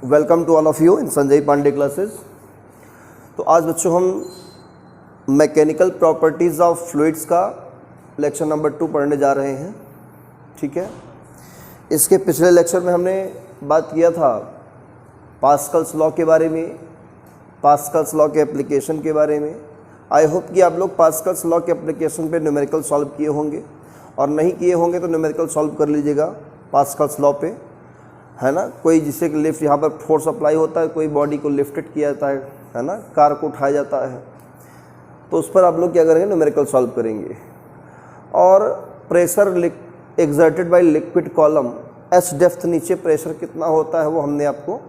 Welcome to all of you in Sanjay Pandey classes. तो आज बच्चों हम मैकेनिकल प्रॉपर्टीज़ ऑफ फ्लूइड्स का लेक्चर नंबर 2 पढ़ने जा रहे हैं। ठीक है, इसके पिछले लेक्चर में हमने बात किया था पास्कल्स लॉ के बारे में, पास्कल्स लॉ के एप्लीकेशन के बारे में। आई होप कि आप लोग पास्कल्स लॉ के एप्लीकेशन पे न्यूमेरिकल सॉल्व किए होंगे, और नहीं किए होंगे तो न्यूमेरिकल सॉल्व कर लीजिएगा पास्कल्स लॉ पे, है ना। कोई जिसे लिफ्ट, यहाँ पर फोर्स अप्लाई होता है, कोई बॉडी को लिफ्टेड किया जाता है ना, कार को उठाया जाता है, तो उस पर आप लोग क्या करेंगे, न्यूमेरिकल सॉल्व करेंगे। और pressure exerted by liquid column, H depth नीचे प्रेशर कितना होता है वो हमने आपको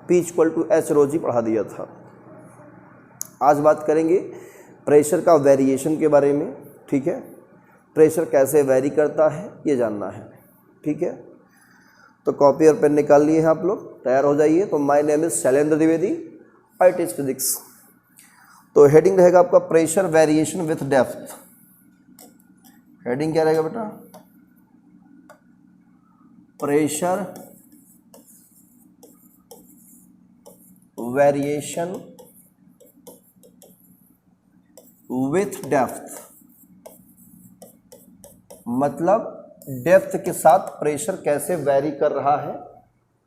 P = H ρg पढ़ा दिया था। आज बात करेंगे प्रेशर का वेरिएशन के बारे में। ठीक है, प्रेशर कैसे वेरी करता है ये जानना है। ठीक है, तो कॉपी और पेन निकाल लिए हैं आप लोग, तैयार हो जाइए। तो my name is Shailendra Dwivedi, I teach physics. तो हेडिंग रहेगा आपका pressure variation with depth. Heading क्या रहेगा बेटा? प्रेशर वेरिएशन विथ डेप्थ, मतलब डेप्थ के साथ प्रेशर कैसे वेरी कर रहा है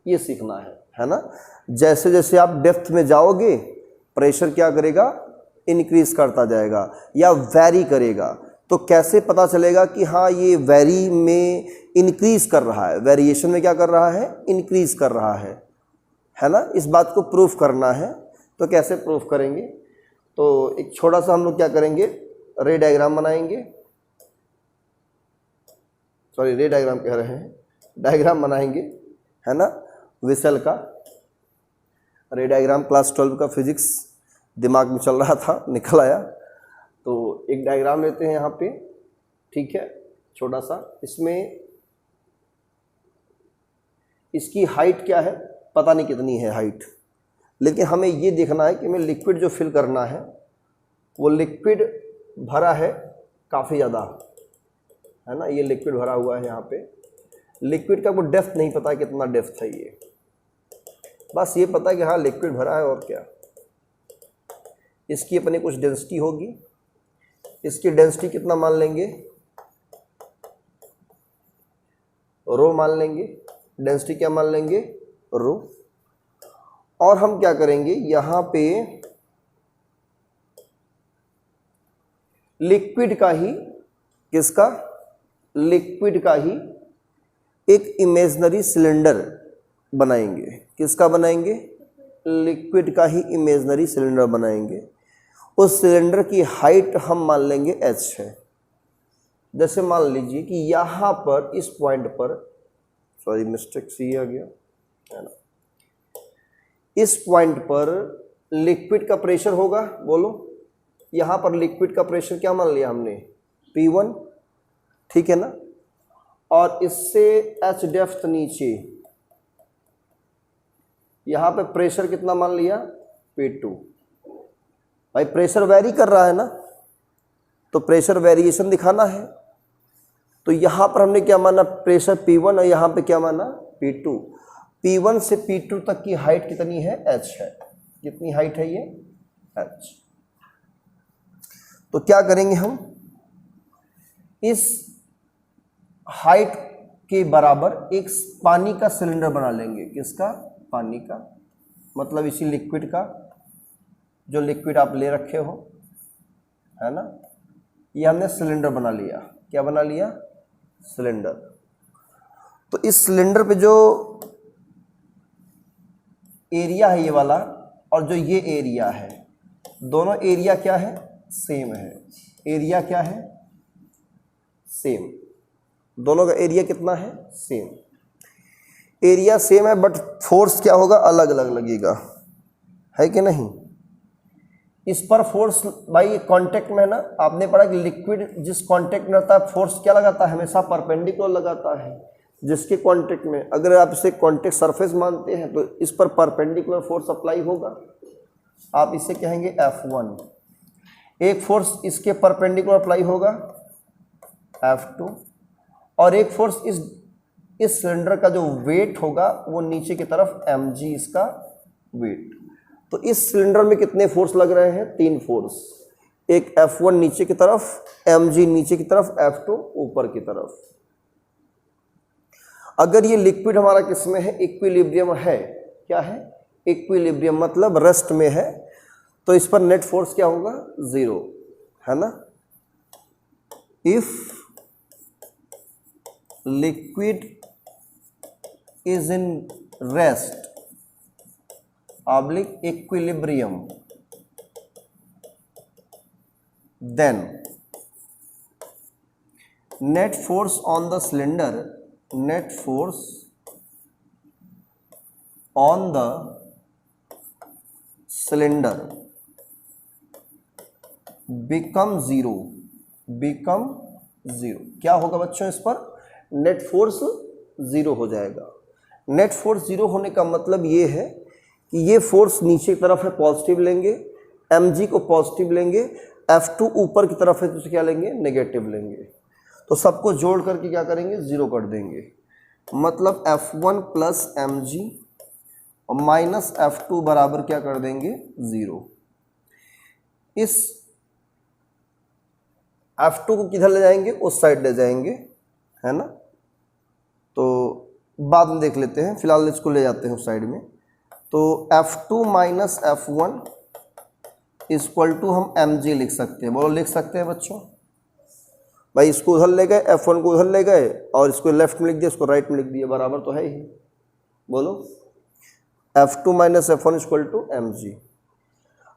ये सीखना है ना। जैसे जैसे आप डेप्थ में जाओगे प्रेशर क्या करेगा, इंक्रीज करता जाएगा या वेरी करेगा। तो कैसे पता चलेगा कि हाँ ये वेरी में इंक्रीज कर रहा है, वेरिएशन में क्या कर रहा है, इंक्रीज कर रहा है ना। इस बात को प्रूफ करना है, तो कैसे प्रूफ करेंगे? तो एक छोटा सा हम लोग क्या करेंगे, रे डायग्राम बनाएंगे। सॉरी, रे डायग्राम कह रहे हैं, डायग्राम बनाएंगे, है ना, विसल का रे डायग्राम। क्लास 12 का फिजिक्स दिमाग में चल रहा था, निकल आया। तो एक डायग्राम लेते हैं यहाँ पे, ठीक है, छोटा सा। इसमें इसकी हाइट क्या है पता नहीं कितनी है हाइट, लेकिन हमें ये देखना है कि हमें लिक्विड जो फिल करना है वो लिक्विड भरा है काफ़ी ज़्यादा, है ना। ये लिक्विड भरा हुआ है यहाँ पे। लिक्विड का वो डेप्थ नहीं पता कितना डेप्थ है ये, बस ये पता है कि हाँ लिक्विड भरा है। और क्या, इसकी अपनी कुछ डेंसिटी होगी। इसकी डेंसिटी कितना मान लेंगे, रो मान लेंगे। डेंसिटी क्या मान लेंगे, रो। और हम क्या करेंगे, यहाँ पे लिक्विड का ही, किसका, लिक्विड का ही एक इमेजिनरी सिलेंडर बनाएंगे। किसका बनाएंगे, लिक्विड का ही इमेजिनरी सिलेंडर बनाएंगे। उस सिलेंडर की हाइट हम मान लेंगे h है। जैसे मान लीजिए कि यहाँ पर इस पॉइंट पर, सॉरी मिस्टेक सी आ गया, है ना, इस पॉइंट पर लिक्विड का प्रेशर होगा, बोलो। यहाँ पर लिक्विड का प्रेशर क्या मान लिया हमने, P1, ठीक है ना। और इससे H डेप्थ नीचे, यहाँ पे प्रेशर कितना मान लिया, P2। भाई प्रेशर वेरी कर रहा है ना, तो प्रेशर वेरिएशन दिखाना है। तो यहाँ पर हमने क्या माना, प्रेशर P1, और यहाँ पे क्या माना, P2। P1 से P2 तक की हाइट कितनी है, h है। कितनी हाइट है ये, h। तो क्या करेंगे हम, इस हाइट के बराबर एक पानी का सिलेंडर बना लेंगे। किसका, पानी का, मतलब इसी लिक्विड का, जो लिक्विड आप ले रखे हो, है ना। ये हमने सिलेंडर बना लिया। क्या बना लिया, सिलेंडर। तो इस सिलेंडर पे जो एरिया है ये वाला, और जो ये एरिया है, दोनों एरिया क्या है, सेम है। एरिया क्या है, सेम। दोनों का एरिया कितना है, सेम। एरिया सेम है, बट फोर्स क्या होगा, अलग अलग लगेगा, है कि नहीं। इस पर फोर्स, भाई ये कांटेक्ट में है ना, आपने पढ़ा कि लिक्विड जिस कांटेक्ट में रहता है फोर्स क्या लगाता है, हमेशा परपेंडिकुलर लगाता है। जिसके कांटेक्ट में, अगर आप इसे कांटेक्ट सरफेस मानते हैं तो इस पर परपेंडिकुलर फोर्स अप्लाई होगा, आप इसे कहेंगे F1। एक फोर्स इसके परपेंडिकुलर अप्लाई होगा F2, और एक फोर्स इस इस सिलेंडर का जो वेट होगा वो नीचे की तरफ mg इसका वेट। तो इस सिलेंडर में कितने फोर्स लग रहे हैं? 3 फोर्स, एक F1 नीचे की तरफ, mg नीचे की तरफ, F2 ऊपर की तरफ। अगर ये लिक्विड हमारा किस में है? इक्विलिब्रियम है। क्या है? इक्विलिब्रियम मतलब रेस्ट में है, तो इस पर नेट फोर्स क्या होगा? 0, है ना। If liquid is in rest oblique equilibrium then net force on the cylinder, net force on the cylinder become zero, become zero। क्या होगा बच्चों? इस पर नेट फोर्स 0 हो जाएगा। नेट फोर्स 0 होने का मतलब ये है कि ये फोर्स नीचे की तरफ है, पॉजिटिव लेंगे, mg को पॉजिटिव लेंगे, F2 ऊपर की तरफ है तो क्या लेंगे? नेगेटिव लेंगे। तो सबको जोड़ करके क्या करेंगे? 0 कर देंगे। मतलब F1 प्लस mg और माइनस F2 बराबर क्या कर देंगे? 0। इस F2 को किधर ले जाएंगे? उस साइड ले जाएंगे, है ना। तो बाद में देख लेते हैं, फिलहाल इसको ले जाते हैं उस साइड में। तो F2 minus F1 equal to हम mg लिख सकते हैं। बोलो, लिख सकते हैं बच्चों? भाई इसको उधर ले गए, F1 को उधर ले गए और इसको लेफ्ट में लिख दिया, इसको राइट में लिख दिया, बराबर तो है ही। बोलो, F2 minus F1 equal to mg।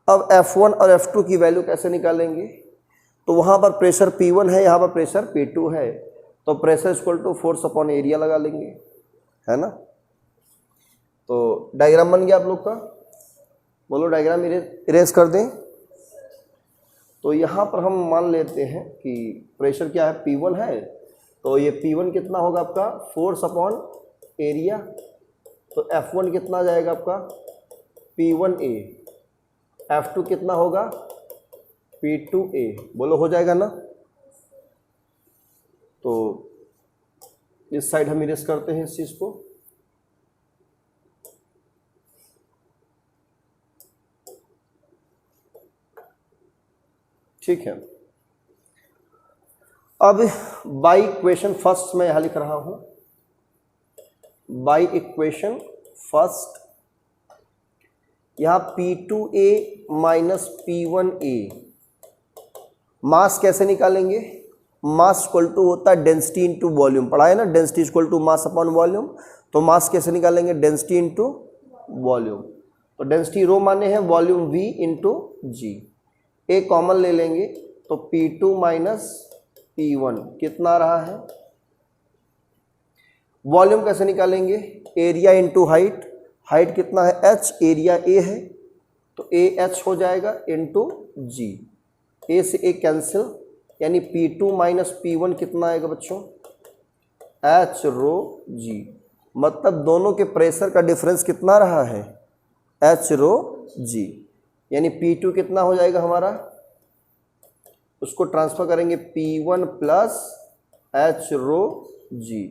अब F1 और F2 की वैल्यू कैसे निकालेंगे? तो वहाँ पर प्रेशर P1 है, यहाँ पर प्रेशर P2 है, तो pressure equal to force upon area लगा लेंगे, है ना। तो डायग्राम बन गया आप लोग का। बोलो, डायग्राम इरेज कर दें। तो यहाँ पर हम मान लेते हैं कि प्रेशर क्या है? P1 है, तो ये P1 कितना होगा आपका? Force upon area. तो F1 कितना जाएगा आपका? P1A। F2 कितना होगा? P2A। बोलो, हो जाएगा ना। तो इस साइड हम इरेज करते हैं इस चीज़ को। ठीक है। अब बाई इक्वेशन फर्स्ट मैं यहां लिख रहा हूं, बाई इक्वेशन फर्स्ट, यहां P2A माइनस P1A। मास कैसे निकालेंगे? मास इक्वल टू होता है डेंसिटी इंटू वॉल्यूम। पढ़ा है ना, density equal to mass upon volume. तो मास कैसे निकालेंगे? Density into volume. तो डेंसिटी रो माने हैं वॉल्यूम V इंटू जी। ए कॉमन ले लेंगे तो P2 माइनस P1 कितना रहा है? वॉल्यूम कैसे निकालेंगे? Area into height. हाइट कितना है? h, एरिया a है तो AH हो जाएगा इंटू जी। a से a कैंसिल, यानी P2 माइनस P1 कितना आएगा बच्चों? h रो g। मतलब दोनों के प्रेशर का डिफरेंस कितना रहा है? h रो g। यानी P2 कितना हो जाएगा हमारा? उसको ट्रांसफर करेंगे P1 प्लस h रो g।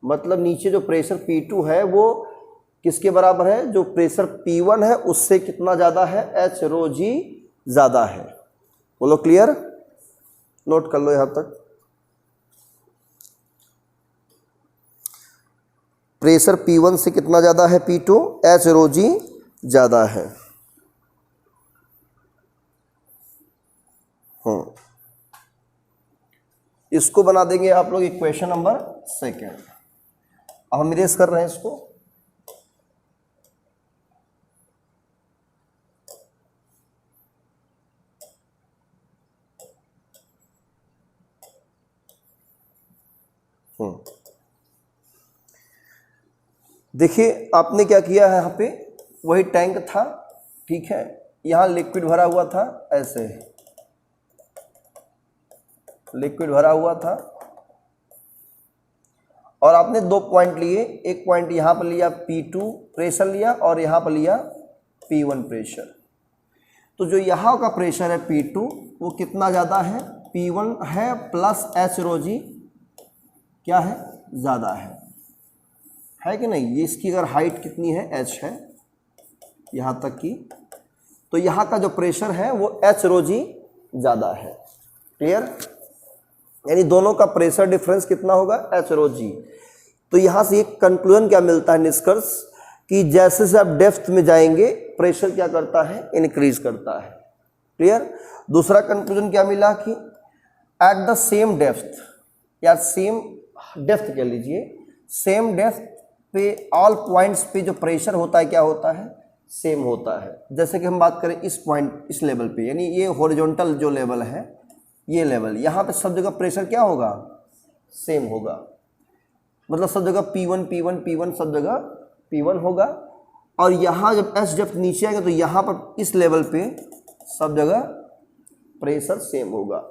मतलब नीचे जो प्रेशर P2 है वो किसके बराबर है? जो प्रेशर P1 है उससे कितना ज़्यादा है? h रो g ज़्यादा है। बोलो, क्लियर? नोट कर लो यहाँ तक। प्रेशर P1 से कितना ज़्यादा है? P2, h रो g ज़्यादा है। इसको बना देंगे आप लोग इक्वेशन नंबर सेकेंड। अब हम इरेज कर रहे हैं इसको। देखिए आपने क्या किया है, यहाँ पे वही टैंक था, ठीक है, यहाँ लिक्विड भरा हुआ था, ऐसे लिक्विड भरा हुआ था और आपने दो पॉइंट लिए। एक पॉइंट यहाँ पर लिया P2 प्रेशर लिया और यहाँ पर लिया P1 प्रेशर। तो जो यहाँ का प्रेशर है P2 वो कितना ज़्यादा है? P1 है प्लस h रो जी क्या है? ज़्यादा है। है कि नहीं। ये इसकी अगर हाइट कितनी है, h है यहाँ तक की, तो यहाँ का जो प्रेशर है वो h रो जी ज़्यादा है। क्लियर, यानी दोनों का प्रेशर डिफरेंस कितना होगा, h रो जी। तो यहाँ से एक कंक्लूजन क्या मिलता है, निष्कर्ष, कि जैसे जैसे आप डेप्थ में जाएंगे प्रेशर क्या करता है, इंक्रीज करता है। क्लियर। दूसरा कंक्लूजन क्या मिला कि एट द सेम डेप्थ या सेम डेप्थ कह लीजिए, सेम डेप्थ पे ऑल पॉइंट्स पे जो प्रेशर होता है क्या होता है, सेम होता है। जैसे कि हम बात करें इस पॉइंट, इस लेवल पे, यानी ये हॉरिजॉन्टल जो लेवल है, ये लेवल, यहाँ पे सब जगह प्रेशर क्या होगा, सेम होगा। मतलब सब जगह P1 P1 P1 सब जगह P1 होगा। और यहाँ जब एस डेप्थ नीचे आएगा तो यहाँ पर इस लेवल पे सब जगह प्रेशर सेम होगा।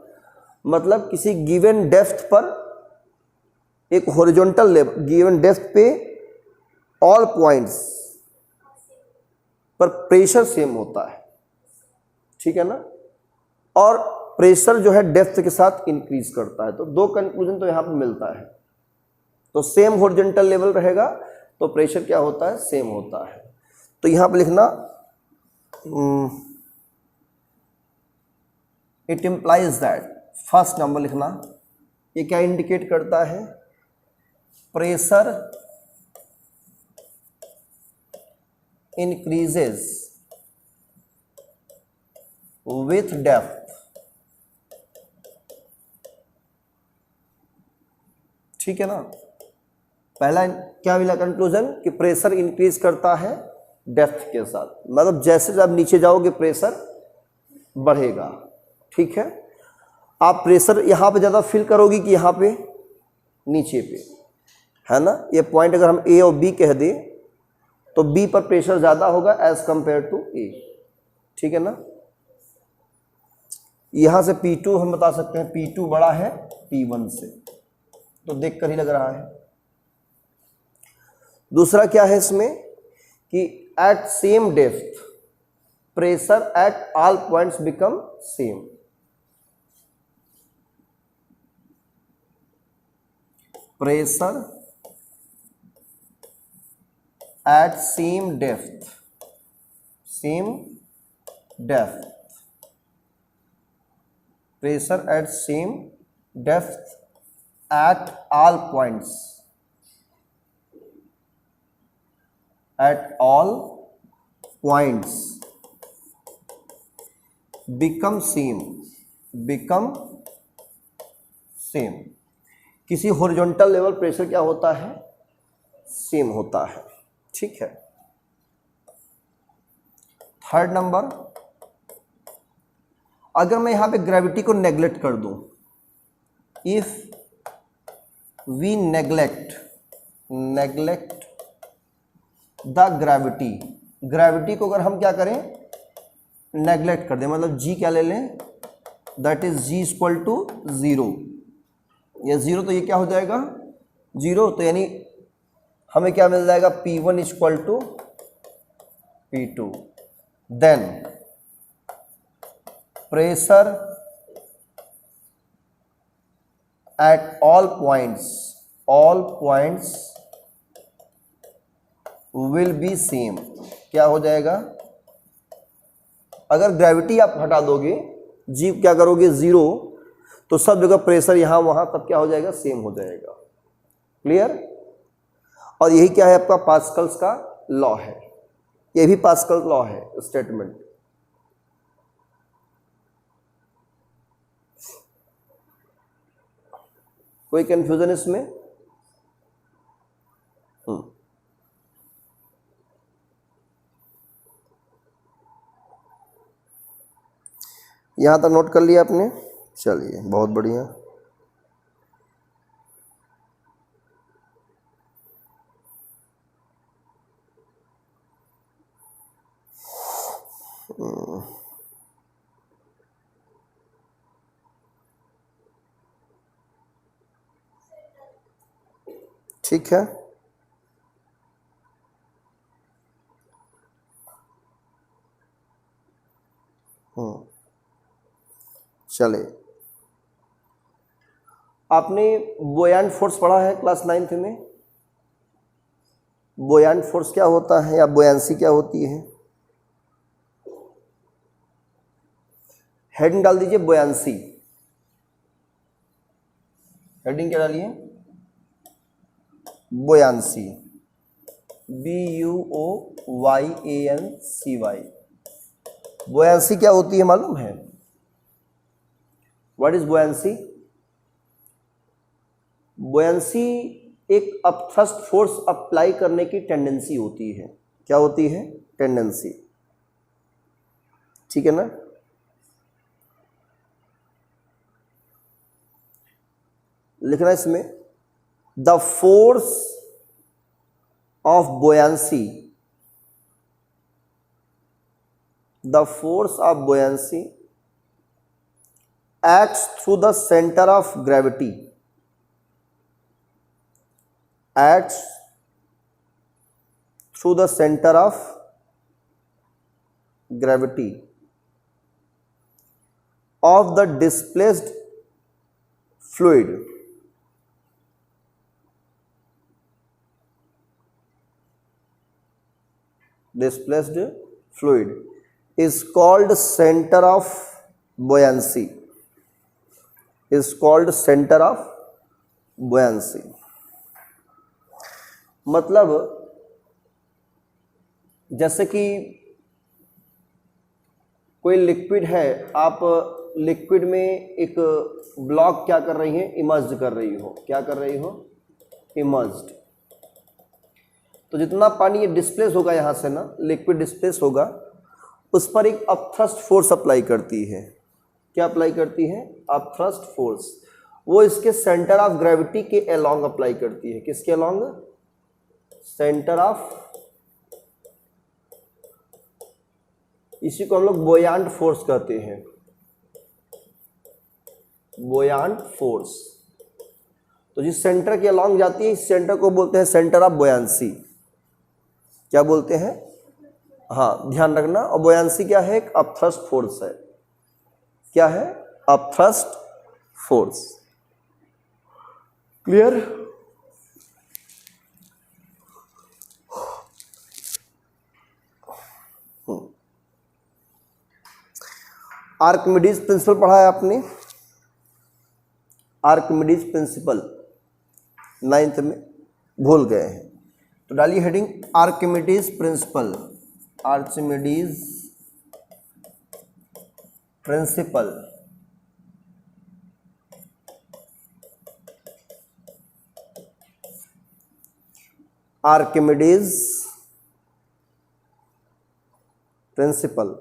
मतलब किसी गिवन डेप्थ पर, एक हॉरिजॉन्टल लेवल गिवन डेप्थ पे ऑल पॉइंट्स पर प्रेशर सेम होता है, ठीक है ना। और प्रेशर जो है डेप्थ के साथ इंक्रीज करता है। तो दो कंक्लूजन तो यहाँ पर मिलता है। तो सेम हॉरिजॉन्टल लेवल रहेगा तो प्रेशर क्या होता है, सेम होता है। तो यहाँ पर लिखना it implies that, first number लिखना, ये क्या इंडिकेट करता है, प्रेशर इंक्रीजेस विथ डेप्थ। ठीक है ना। पहला क्या मिला कंक्लूजन, कि प्रेशर इंक्रीज करता है डेप्थ के साथ। मतलब जैसे जब नीचे जाओगे प्रेशर बढ़ेगा। ठीक है। आप प्रेशर यहाँ पे ज़्यादा फील करोगे कि यहाँ पे नीचे पे, है ना। ये पॉइंट अगर हम ए और बी कह दें तो बी पर प्रेशर ज़्यादा होगा एज कंपेयर टू ए। ठीक है ना। यहाँ से P2 हम बता सकते हैं P2 बड़ा है P1 से, तो देख कर ही लग रहा है। दूसरा क्या है इसमें कि at same depth pressure at all points become same. Pressure at same depth, pressure at same depth at all points, become same। किसी हॉरिजॉन्टल लेवल प्रेशर क्या होता है, सेम होता है। ठीक है। थर्ड नंबर, अगर मैं यहां पे ग्रेविटी को नेग्लेक्ट कर दूं, if we neglect the gravity को अगर हम क्या करें, नेग्लेक्ट कर दें, मतलब जी क्या ले लें, that is G equal to 0। या 0 तो ये क्या हो जाएगा, 0। तो यानी हमें क्या मिल जाएगा, P1 equal to P2। Then pressure at all points will be same. क्या हो जाएगा, अगर ग्रेविटी आप हटा दोगे, जी क्या करोगे 0, तो सब जगह प्रेशर यहां वहां तब क्या हो जाएगा, सेम हो जाएगा। क्लियर। और यही क्या है आपका पास्कल्स का लॉ है, ये भी पास्कल लॉ है स्टेटमेंट। कोई कंफ्यूजन इसमें? यहां तक नोट कर लिया आपने, चलिए बहुत बढ़िया। ठीक है। चले, आपने बोयंट फोर्स पढ़ा है क्लास 9th में? बुयांट फोर्स क्या होता है या बुयांसी क्या होती है? हेडिंग डाल दीजिए बुयांसी। हेडिंग क्या डालिए? Buoyancy, BUOYANCY। बुयांसी क्या होती है मालूम है? What is buoyancy? बुयांसी एक अपथ्रस्ट फोर्स अप्लाई करने की टेंडेंसी होती है। क्या होती है? टेंडेंसी। ठीक है ना? लिखना इसमें, the force of buoyancy, the force of buoyancy acts through the centre of gravity, acts through the center of gravity of the displaced fluid, displaced fluid is called center of buoyancy, is called center of buoyancy। मतलब जैसे कि कोई liquid है, आप liquid में एक block क्या कर रही हैं? इमर्ज्ड कर रही हो। क्या कर रही हो? इमर्ज्ड। तो जितना पानी ये डिस्प्लेस होगा यहाँ से ना, लिक्विड डिस्प्लेस होगा, उस पर एक अपथ्रस्ट फोर्स अप्लाई करती है। क्या अप्लाई करती है? Upthrust force. वो इसके सेंटर ऑफ ग्रेविटी के अलोंग अप्लाई करती है। किसके अलोंग? सेंटर ऑफ, इसी को हम लोग बुयांट फोर्स कहते हैं, बुयांट फोर्स। तो जिस सेंटर के अलोंग जाती है, इस सेंटर को बोलते हैं सेंटर ऑफ बुयांसी। क्या बोलते हैं? हाँ, ध्यान रखना। और बुयांसी क्या है? एक अपथ्रस्ट फोर्स है। क्या है? Upthrust force. Clear? Archimedes principal पढ़ा है आपने? आर्किमिडीज प्रिंसिपल 9th में भूल गए हैं तो डालिए heading Archimedes principal. Archimedes principal. Archimedes principal.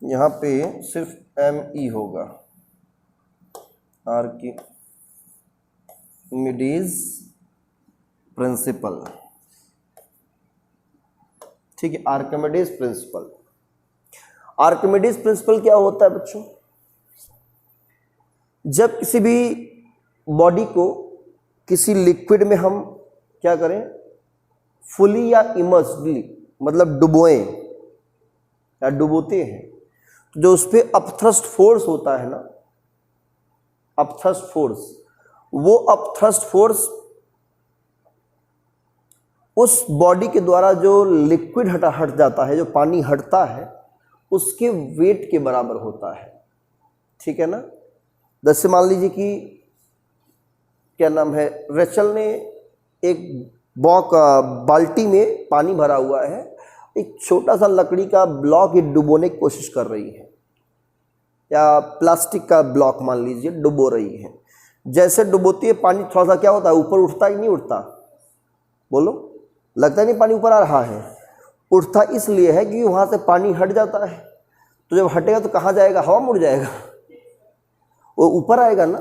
यहाँ पे सिर्फ ME होगा, आर्किमिडीज प्रिंसिपल। ठीक है, आर्किमिडीज प्रिंसिपल। आर्किमिडीज प्रिंसिपल क्या होता है बच्चों? जब किसी भी बॉडी को किसी लिक्विड में हम क्या करें? फुली या इमर्स्डली, मतलब डुबोएं या डुबोते हैं, जो उस पर अपथ्रस्ट फोर्स होता है ना, अपथ्रस्ट फोर्स, वो अपथ्रस्ट फोर्स उस बॉडी के द्वारा जो लिक्विड हट जाता है, जो पानी हटता है, उसके वेट के बराबर होता है। ठीक है ना? जैसे मान लीजिए कि क्या नाम है, रेचल ने एक बाल्टी में पानी भरा हुआ है, एक छोटा सा लकड़ी का ब्लॉक ये डुबोने की कोशिश कर रही है, या प्लास्टिक का ब्लॉक मान लीजिए डुबो रही है। जैसे डुबोती है पानी थोड़ा सा क्या होता है? ऊपर उठता कि नहीं उठता? बोलो, लगता नहीं पानी ऊपर आ रहा है? उठता इसलिए है कि वहाँ से पानी हट जाता है। तो जब हटेगा तो कहाँ जाएगा? हवा में उड़ जाएगा, वो ऊपर आएगा ना।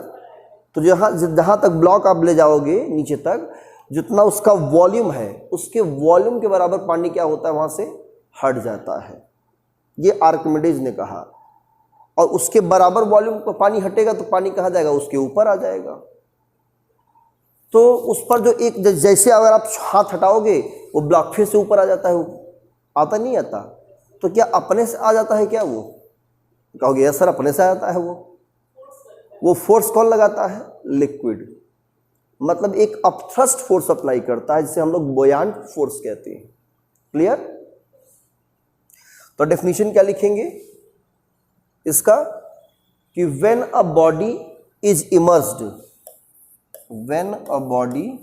तो जहाँ तक ब्लॉक आप ले जाओगे नीचे तक, जितना उसका वॉल्यूम है, उसके वॉल्यूम के बराबर पानी क्या होता है? वहाँ से हट जाता है। ये आर्किमिडीज ने कहा। और उसके बराबर वॉल्यूम पर पानी हटेगा तो पानी कहाँ जाएगा? उसके ऊपर आ जाएगा। तो उस पर जो एक, जैसे अगर आप हाथ हटाओगे वो ब्लॉक फिर से ऊपर आ जाता है। आता नहीं आता? तो क्या अपने से आ जाता है क्या? वो कहोगे यस सर अपने से आ जाता है वो। वो फोर्स कौन लगाता है? लिक्विड। मतलब एक अपथ्रस्ट फोर्स अप्लाई करता है जिसे हम लोग बुयांट फोर्स कहते हैं। क्लियर? तो डेफिनेशन क्या लिखेंगे इसका कि when a body is immersed, when a body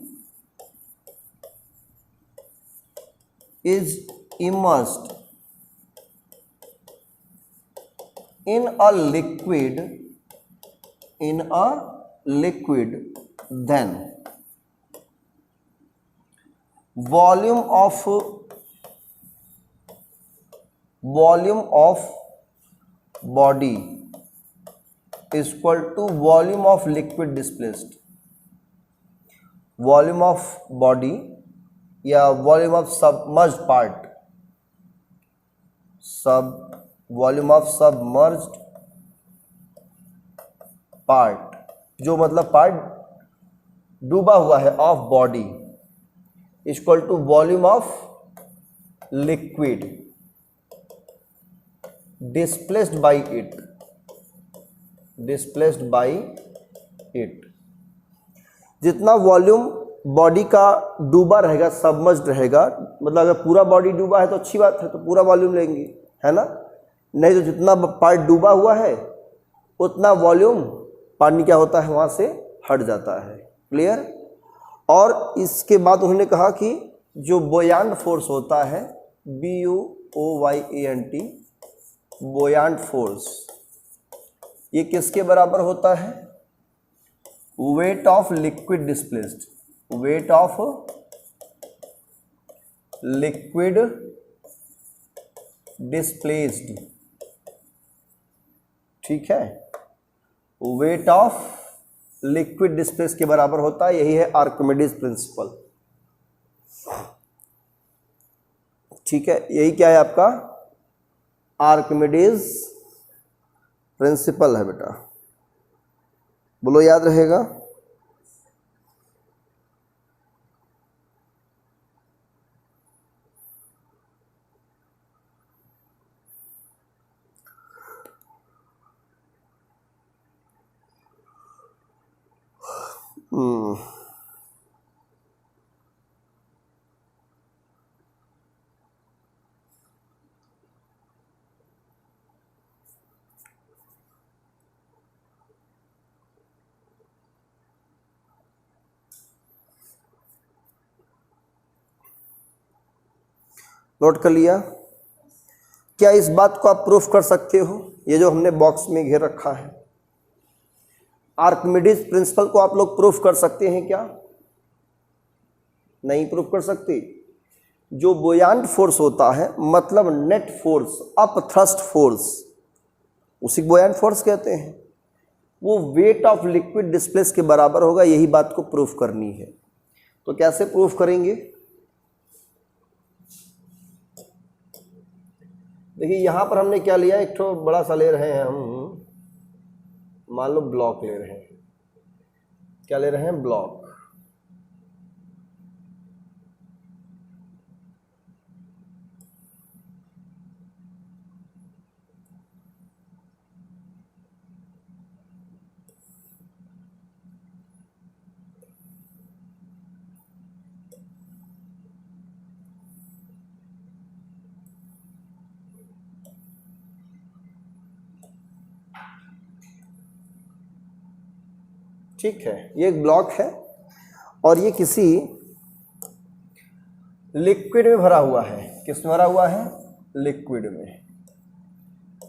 is immersed in a liquid, then volume of body is equal to volume of liquid displaced. Volume of body या volume of submerged part, volume of submerged part, जो मतलब part डूबा हुआ है, of body, equal to volume of liquid displaced by it. जितना volume body का डूबा रहेगा, सबमर्ज्ड रहेगा, मतलब अगर पूरा बॉडी डूबा है तो अच्छी बात है, तो पूरा वॉल्यूम लेंगे, है ना। नहीं तो जितना पार्ट डूबा हुआ है उतना वॉल्यूम पानी क्या होता है वहाँ से हट जाता है। क्लियर? और इसके बाद उन्होंने कहा कि जो बुयांट फोर्स होता है, BUOYANT, बुयांट फोर्स, ये किसके बराबर होता है? Wait of liquid displaced, wait of liquid displaced, ठीक है, वेट ऑफ लिक्विड डिस्प्लेस के बराबर होता है। यही है आर्किमिडीज प्रिंसिपल। ठीक है, यही क्या है आपका? आर्किमिडीज प्रिंसिपल है बेटा, बोलो याद रहेगा। नोट कर लिया? क्या इस बात को आप प्रूफ कर सकते हो? ये जो हमने बॉक्स में घेर रखा है, आर्किमिडीज प्रिंसिपल को आप लोग प्रूफ कर सकते हैं क्या? नहीं प्रूफ कर सकते। जो बुयांट फोर्स होता है, मतलब net force, up thrust force, उसी बुयांट फोर्स कहते हैं, वो वेट ऑफ लिक्विड डिस्प्लेस के बराबर होगा। यही बात को प्रूफ करनी है। तो कैसे प्रूफ करेंगे? देखिए यहां पर हमने क्या लिया, एक तो बड़ा सा ले रहे हैं हम, मान लो ब्लॉक ले रहे हैं। क्या ले रहे हैं? ब्लॉक। ठीक है, ये एक ब्लॉक है और ये किसी लिक्विड में भरा हुआ है। किस में भरा हुआ है? लिक्विड में।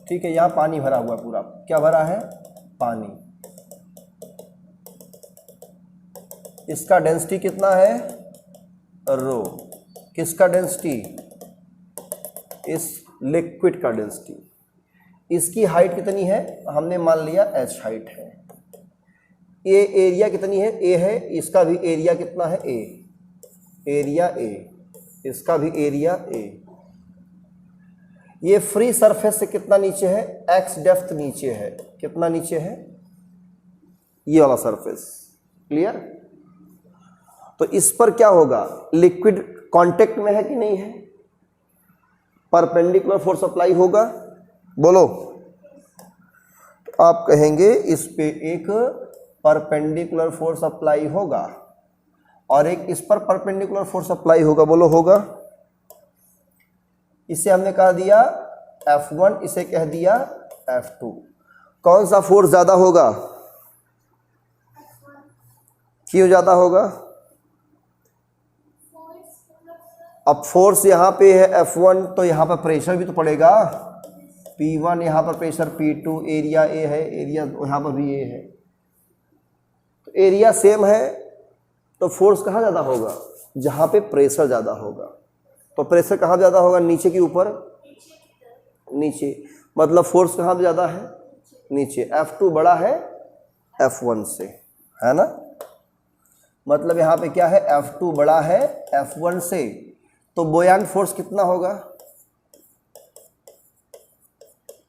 ठीक है, यहाँ पानी भरा हुआ है पूरा। क्या भरा है? पानी। इसका डेंसिटी कितना है? रो। किसका डेंसिटी? इस लिक्विड का डेंसिटी। इसकी हाइट कितनी है? हमने मान लिया h हाइट है। ये एरिया कितनी है? a है। इसका भी एरिया कितना है? a। एरिया a, इसका भी एरिया a। ये फ्री सरफेस से कितना नीचे है? x डेप्थ नीचे है। कितना नीचे है? ये वाला सरफेस। क्लियर? तो इस पर क्या होगा? लिक्विड कांटेक्ट में है कि नहीं है? परपेंडिकुलर फोर्स अप्लाई होगा। बोलो। आप कहेंगे इस पे एक परपेंडिकुलर फोर्स अप्लाई होगा और एक इस पर परपेंडिकुलर फोर्स अप्लाई होगा। बोलो होगा। इसे हमने कह दिया F1, इसे कह दिया F2। कौन सा फोर्स ज्यादा होगा? क्यों ज्यादा होगा? अब फोर्स यहाँ पे है F1, तो यहाँ पर प्रेशर भी तो पड़ेगा P1, यहाँ पर प्रेशर P2, एरिया A है, एरिया यहाँ पर भी A है, तो एरिया सेम है, तो फोर्स कहाँ ज़्यादा होगा? जहाँ पे प्रेशर ज़्यादा होगा। तो प्रेशर कहाँ ज़्यादा होगा? नीचे की ऊपर? नीचे। मतलब फोर्स कहाँ ज़्यादा है? नीचे। F2 बड़ा है F1 से, है ना? मतलब यहाँ पे क्या है? F2 बड़ा है F1 से, तो बोयांट फोर्स कितना होगा?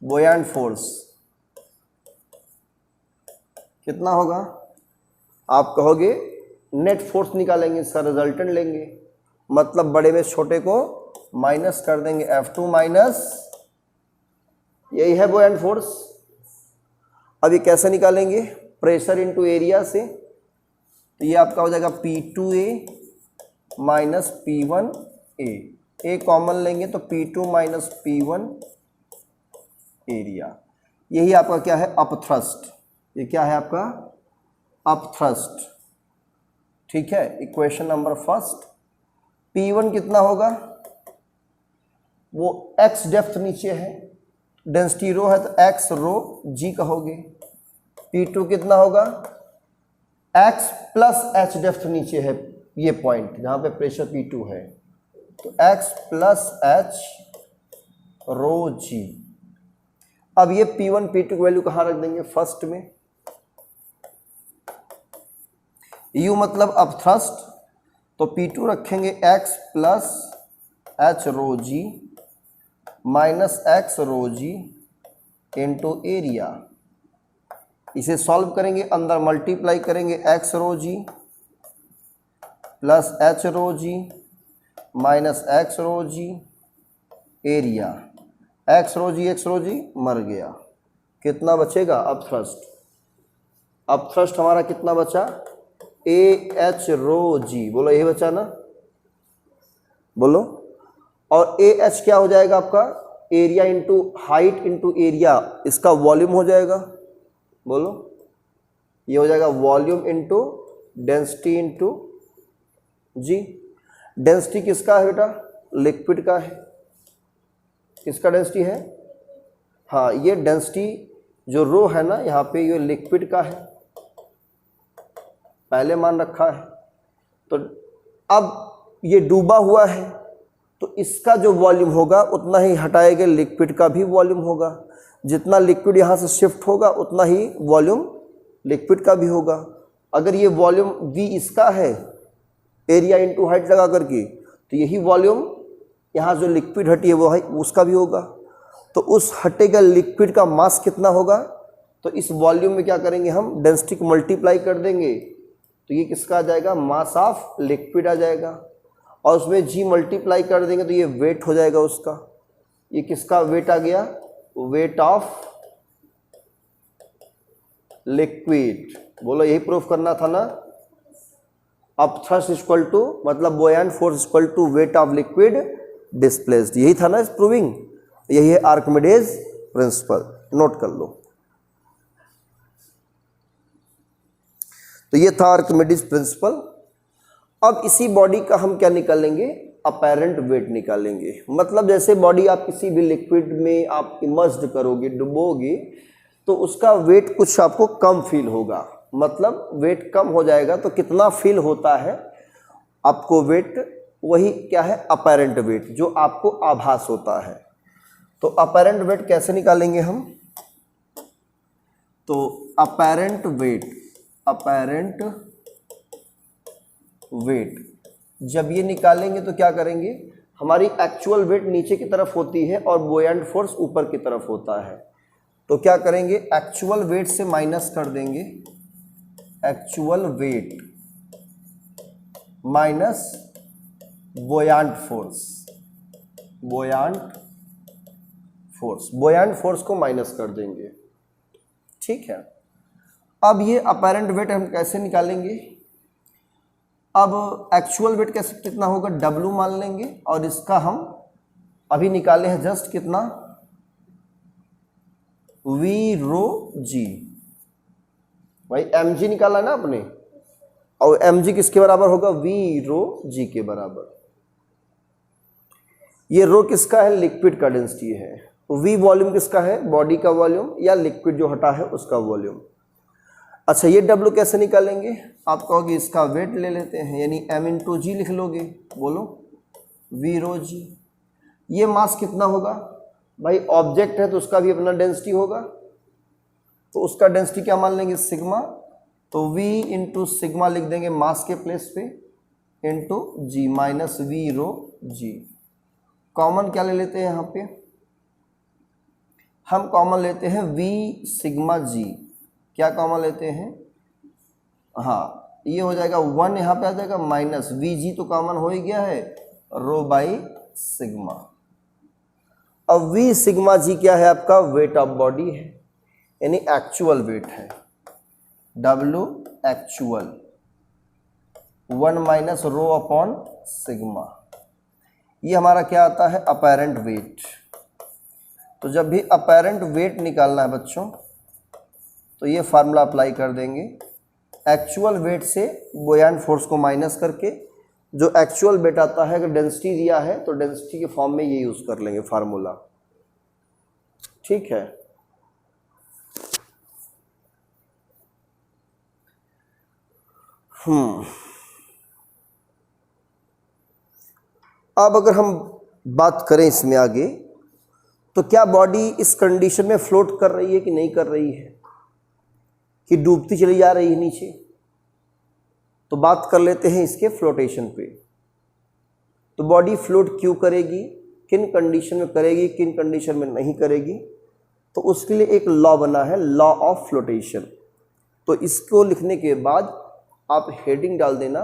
बोयांट फोर्स कितना होगा? आप कहोगे नेट फोर्स निकालेंगे, इसका रिजल्टेंट लेंगे, मतलब बड़े में छोटे को माइनस कर देंगे, F2 माइनस, यही है बोयांट फोर्स। अब ये कैसे निकालेंगे? प्रेशर इनटू एरिया से, तो ये आपका हो जाएगा P2A माइनस P1A। ए कॉमन लेंगे तो P2 माइनस P1 एरिया। यही आपका क्या है? अपथ्रस्ट। ये क्या है आपका? अपथ्रस्ट। ठीक है, इक्वेशन नंबर फर्स्ट। P1 कितना होगा? वो x डेप्थ नीचे है, डेंसिटी रो है, तो x रो g कहोगे। P2 कितना होगा? x प्लस h डेप्थ नीचे है, ये पॉइंट जहां पे प्रेशर P2 है, तो x प्लस h रो g। अब ये P1 P2 की वैल्यू कहाँ रख देंगे? फर्स्ट में। U मतलब अपथ्रस्ट, तो P2 रखेंगे x प्लस h रो g माइनस x रो g इंटू एरिया। इसे सॉल्व करेंगे, अंदर मल्टीप्लाई करेंगे, x रो g प्लस h रो g माइनस x रो g एरिया। x रो g मर गया, कितना बचेगा? अपथ्रस्ट। अपथ्रस्ट हमारा कितना बचा? AH रो g। बोलो यही बचा ना? बोलो। और AH क्या हो जाएगा आपका? Area into height into area, इसका वॉल्यूम हो जाएगा। बोलो, ये हो जाएगा वॉल्यूम इंटू डेंसिटी इंटू जी। डेंसिटी किसका है बेटा? लिक्विड का है। किसका डेंसिटी है? हाँ, ये डेंसिटी जो रो है ना यहाँ पे, ये लिक्विड का है, पहले मान रखा है। तो अब ये डूबा हुआ है, तो इसका जो वॉल्यूम होगा उतना ही हटाएंगे, लिक्विड का भी वॉल्यूम होगा। जितना लिक्विड यहाँ से शिफ्ट होगा उतना ही वॉल्यूम लिक्विड का भी होगा। अगर ये वॉल्यूम V इसका है, एरिया इंटू हाइट लगा करके, तो यही वॉल्यूम यहाँ जो लिक्विड हटी है वो है, उसका भी होगा। तो उस हटेगा लिक्विड का मास कितना होगा? तो इस वॉल्यूम में क्या करेंगे हम? डेंसिटी को मल्टीप्लाई कर देंगे, तो ये किसका आ जाएगा? मास ऑफ लिक्विड आ जाएगा। और उसमें G मल्टीप्लाई कर देंगे तो ये वेट हो जाएगा उसका। ये किसका वेट आ गया? Wait of liquid. बोलो, यही प्रूफ करना था ना? अपथ्रस्ट इक्वल टू, मतलब buoyant force equal to weight of liquid displaced. यही था ना इस प्रूविंग? यही है आर्किमिडीज प्रिंसिपल, नोट कर लो। तो ये था आर्किमिडीज प्रिंसिपल। अब इसी बॉडी का हम क्या निकालेंगे? अपेरेंट वेट निकालेंगे। मतलब जैसे बॉडी आप किसी भी लिक्विड में आप इमर्स्ड करोगे, डुबोगे, तो उसका वेट कुछ आपको कम फील होगा, मतलब वेट कम हो जाएगा। तो कितना फील होता है आपको वेट? वही क्या है? अपेरेंट वेट, जो आपको आभास होता है। तो अपेरेंट वेट कैसे निकालेंगे हम? तो अपेरेंट वेट जब ये निकालेंगे तो क्या करेंगे? हमारी एक्चुअल वेट नीचे की तरफ होती है और बोयांट फोर्स ऊपर की तरफ होता है। तो क्या करेंगे? एक्चुअल वेट से माइनस कर देंगे, एक्चुअल वेट माइनस बोयांट फोर्स को माइनस कर देंगे। ठीक है। अब ये अपैरेंट वेट हम कैसे निकालेंगे? अब एक्चुअल वेट कैसे कितना होगा, W मान लेंगे, और इसका हम अभी निकाले हैं जस्ट कितना, V रो G, भाई mg निकाला ना आपने, और mg किसके बराबर होगा, V रो G के बराबर। ये रो किसका है, लिक्विड का डेंसिटी है, तो V वॉल्यूम किसका है, बॉडी का वॉल्यूम या लिक्विड जो हटा है उसका वॉल्यूम। अच्छा ये W कैसे निकालेंगे, आप कहोगे इसका वेट ले लेते हैं, यानी m इंटू जी लिख लोगे, बोलो V रो G। ये मास कितना होगा, भाई ऑब्जेक्ट है तो उसका भी अपना डेंसिटी होगा, तो उसका डेंसिटी क्या मान लेंगे, सिग्मा, तो V इंटू सिग्मा लिख देंगे मास के प्लेस पे, इंटू जी minus V rho G। Common क्या ले लेते हैं यहाँ पे, हम कॉमन लेते हैं V सिग्मा G। क्या कॉमन लेते हैं, हाँ ये हो जाएगा 1, यहाँ पे आ जाएगा माइनस VG तो कॉमन हो ही गया है, रो बाई सिग्मा। अब V सिग्मा G क्या है, आपका वेट ऑफ बॉडी है, यानी एक्चुअल वेट है, W actual 1 minus rho upon sigma. ये हमारा क्या आता है, अपैरेंट वेट। तो जब भी अपैरेंट वेट निकालना है बच्चों, तो ये फार्मूला अप्लाई कर देंगे, एक्चुअल वेट से बुयांट फोर्स को माइनस करके जो एक्चुअल वेट आता है, अगर डेंसिटी दिया है तो डेंसिटी के फॉर्म में ये यूज कर लेंगे फार्मूला, ठीक है। अब अगर हम बात करें इसमें आगे, तो क्या बॉडी इस कंडीशन में फ्लोट कर रही है कि नहीं कर रही है, कि डूबती चली जा रही है नीचे? तो बात कर लेते हैं इसके फ्लोटेशन पे। तो बॉडी फ्लोट क्यों करेगी, किन कंडीशन में करेगी, किन कंडीशन में नहीं करेगी, तो उसके लिए एक लॉ बना है, लॉ ऑफ फ्लोटेशन। तो इसको लिखने के बाद आप हेडिंग डाल देना,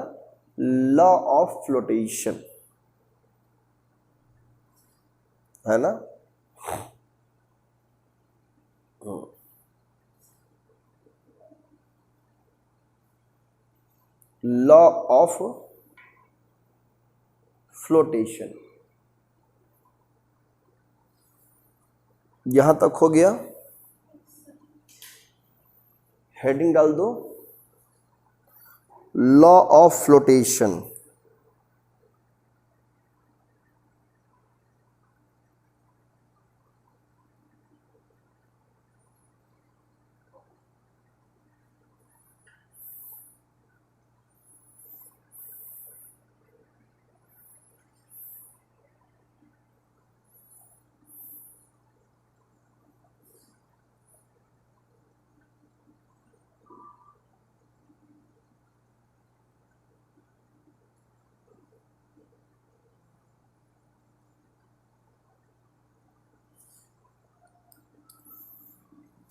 लॉ ऑफ फ्लोटेशन, है ना। लॉ ऑफ फ्लोटेशन, यहां तक हो गया, हेडिंग डाल दो, लॉ ऑफ फ्लोटेशन।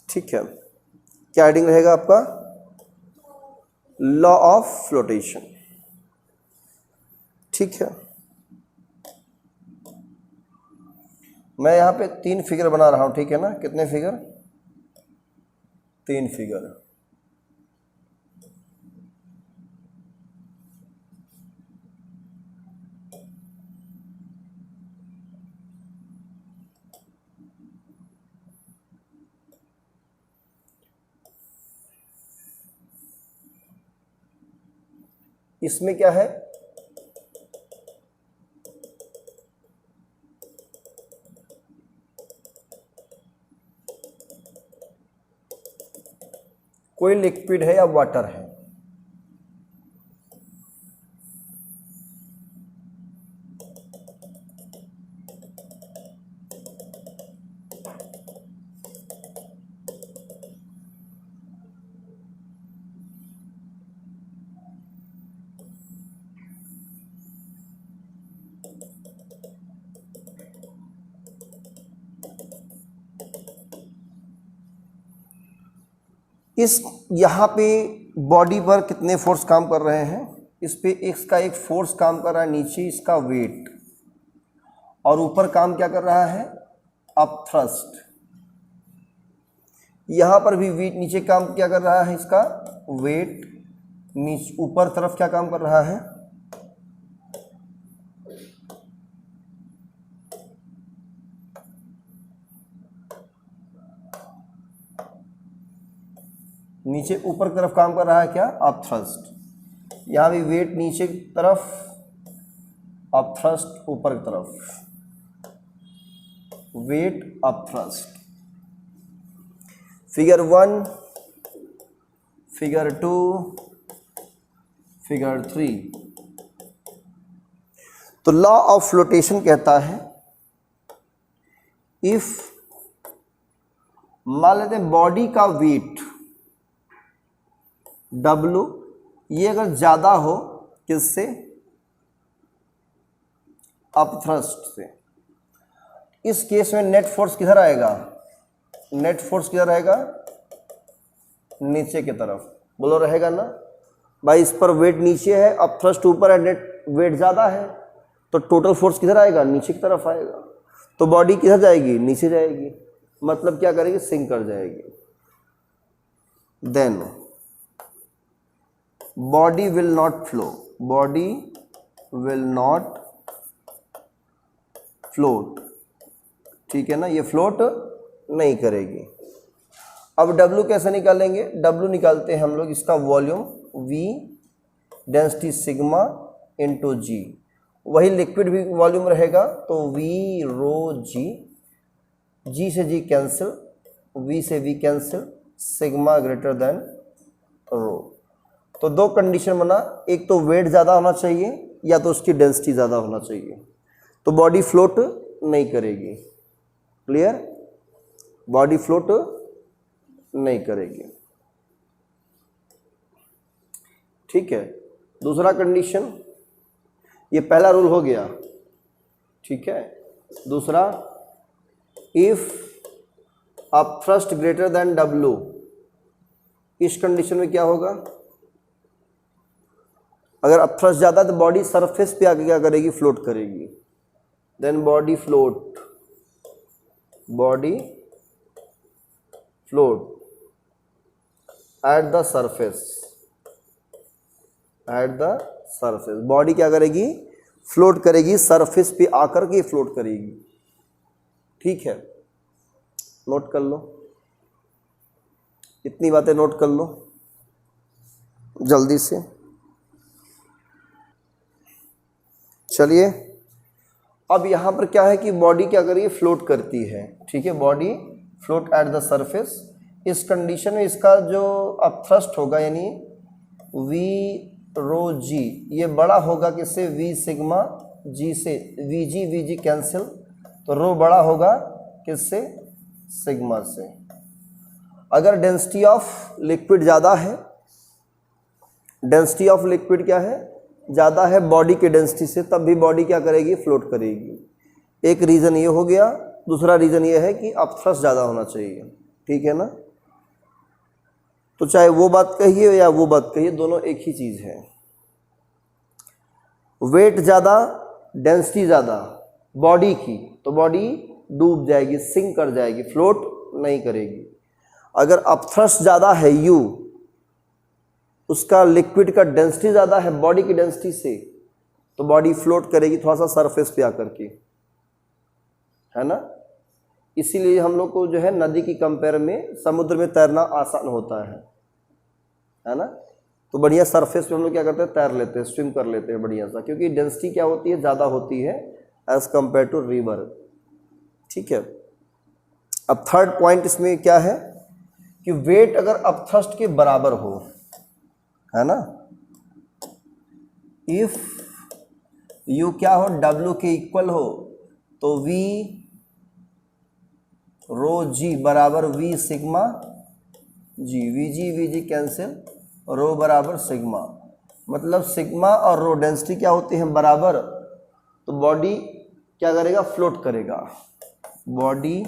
ठीक है, क्या हेडिंग रहेगा आपका, लॉ ऑफ फ्लोटेशन, ठीक है। मैं यहां पे 3 फिगर बना रहा हूं, ठीक है ना, कितने फिगर, 3 फिगर। इसमें क्या है, कोई लिक्विड है या वाटर है, इस यहाँ पे बॉडी पर कितने फोर्स काम कर रहे हैं, इस पे इसका एक फोर्स काम कर रहा है, नीचे इसका वेट, और ऊपर काम क्या कर रहा है, अप थ्रस्ट। यहाँ पर भी वेट नीचे काम क्या कर रहा है, इसका वेट नीचे ऊपर तरफ क्या काम कर रहा है, नीचे ऊपर तरफ काम कर रहा है क्या, अपथ्रस्ट। यहाँ भी वेट नीचे की तरफ, अपथ्रस्ट ऊपर की तरफ, weight upthrust. Figure 1, figure 2, figure 3। तो लॉ ऑफ फ्लोटेशन कहता है इफ, मान लेते हैं बॉडी का वेट W ये अगर ज्यादा हो किससे, अपथ्रस्ट से, इस केस में नेट फोर्स किधर आएगा, नेट फोर्स किधर रहेगा, नीचे की तरफ, बोलो रहेगा ना भाई। इस पर वेट नीचे है, अपथ्रस्ट ऊपर है, नेट वेट ज़्यादा है, तो टोटल फोर्स किधर आएगा, नीचे की तरफ आएगा। तो बॉडी किधर जाएगी, नीचे जाएगी, मतलब क्या करेगी, सिंक कर जाएगी। Then body will not flow, body will not float, ठीक है ना, ये फ्लोट नहीं करेगी। अब W कैसे निकालेंगे, W निकालते हैं हम लोग इसका volume V, density sigma into G, वही लिक्विड भी वॉल्यूम रहेगा तो V रो G, G से G कैंसिल, V से V cancel, sigma greater than rho. तो दो कंडीशन बना, एक तो वेट ज़्यादा होना चाहिए या तो उसकी डेंसिटी ज़्यादा होना चाहिए, तो बॉडी फ्लोट नहीं करेगी। क्लियर, बॉडी फ्लोट नहीं करेगी, ठीक है। दूसरा कंडीशन, ये पहला रूल हो गया, ठीक है। दूसरा, if upthrust greater than W, इस कंडीशन में क्या होगा, अगर अपथ्रस्ट ज़्यादा तो बॉडी सरफेस पे आके क्या करेगी, फ्लोट करेगी। Then body float, body float at the surface, at the surface, body क्या करेगी, फ्लोट करेगी, सरफेस पे आकर के फ्लोट करेगी, ठीक है। नोट कर लो, इतनी बातें नोट कर लो जल्दी से। चलिए, अब यहाँ पर क्या है कि बॉडी क्या करेगी, फ्लोट करती है, ठीक है, body float at the surface. इस कंडीशन में इसका जो अपथ्रस्ट होगा यानी V रो G, ये बड़ा होगा किससे, V सिग्मा G से, VG कैंसिल, तो रो बड़ा होगा किससे, सिग्मा से। अगर डेंसिटी ऑफ लिक्विड ज़्यादा है, डेंसिटी ऑफ लिक्विड क्या है, ज़्यादा है बॉडी के डेंसिटी से, तब भी बॉडी क्या करेगी, फ्लोट करेगी। एक रीज़न ये हो गया। दूसरा रीज़न ये है कि अपथ्रस्ट ज़्यादा होना चाहिए, ठीक है ना। तो चाहे वो बात कहिए या वो बात कहिए, दोनों एक ही चीज़ है। वेट ज़्यादा, डेंसिटी ज़्यादा बॉडी की, तो बॉडी डूब जाएगी, सिंक कर जाएगी, फ्लोट नहीं करेगी। अगर अपथ्रस्ट ज़्यादा है U, उसका लिक्विड का डेंसिटी ज़्यादा है बॉडी की डेंसिटी से, तो बॉडी फ्लोट करेगी थोड़ा सा सरफेस पे आकर के, है ना। इसीलिए हम लोग को जो है नदी की कंपेयर में समुद्र में तैरना आसान होता है ना। तो बढ़िया सरफेस पे हम लोग क्या करते हैं, तैर लेते हैं, स्विम कर लेते हैं बढ़िया सा, क्योंकि डेंसिटी क्या होती है, ज़्यादा होती है एज कम्पेयर टू रिवर, ठीक है। अब थर्ड पॉइंट इसमें क्या है कि वेट अगर अपथ्रस्ट के बराबर हो, है ना, इफ U क्या हो, W के इक्वल हो, तो V रो G बराबर V sigma G, VG cancel, rho बराबर सिग्मा, मतलब सिग्मा और रो डेंसिटी क्या होती है, बराबर, तो बॉडी क्या करेगा, फ्लोट करेगा, body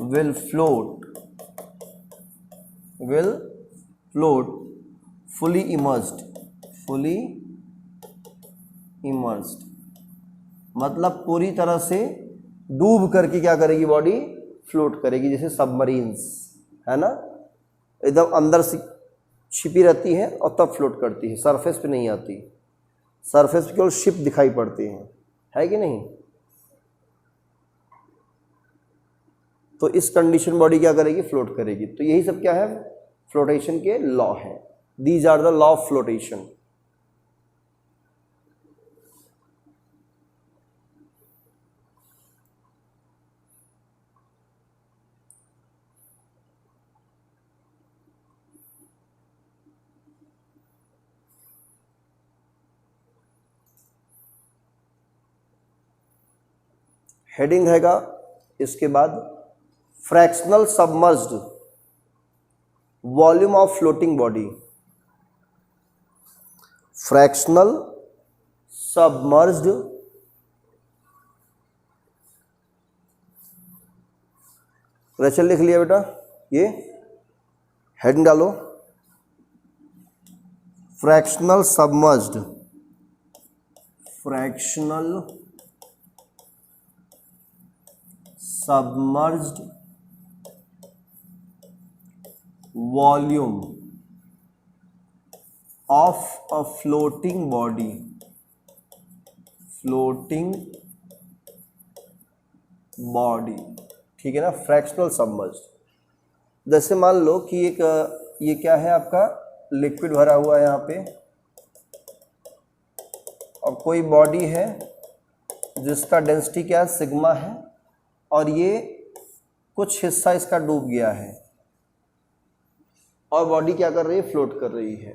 will float, will float fully immersed, fully immersed मतलब पूरी तरह से डूब करके क्या करेगी, बॉडी फ्लोट करेगी, जैसे सबमरीन्स है ना, एकदम अंदर से छिपी रहती है और तब फ्लोट करती है, सरफेस पे नहीं आती। सरफेस पे केवल शिप दिखाई पड़ती है कि नहीं। तो इस कंडीशन बॉडी क्या करेगी, फ्लोट करेगी। तो यही सब क्या है, फ्लोटेशन के लॉ है। These are the law of flotation. Heading हैगा इसके बाद fractional submerged volume of floating body. Fractional submerged रेचल लिख लिया बेटा, ये हेडिंग डालो, fractional submerged, fractional submerged volume of a floating body, floating body, ठीक है ना, फ्रैक्शनल सबमर्ज्ड। जैसे मान लो कि एक ये क्या है आपका, लिक्विड भरा हुआ है यहाँ पे, और कोई बॉडी है जिसका डेंसिटी क्या है, सिग्मा है, और ये कुछ हिस्सा इसका डूब गया है और बॉडी क्या कर रही है, फ्लोट कर रही है।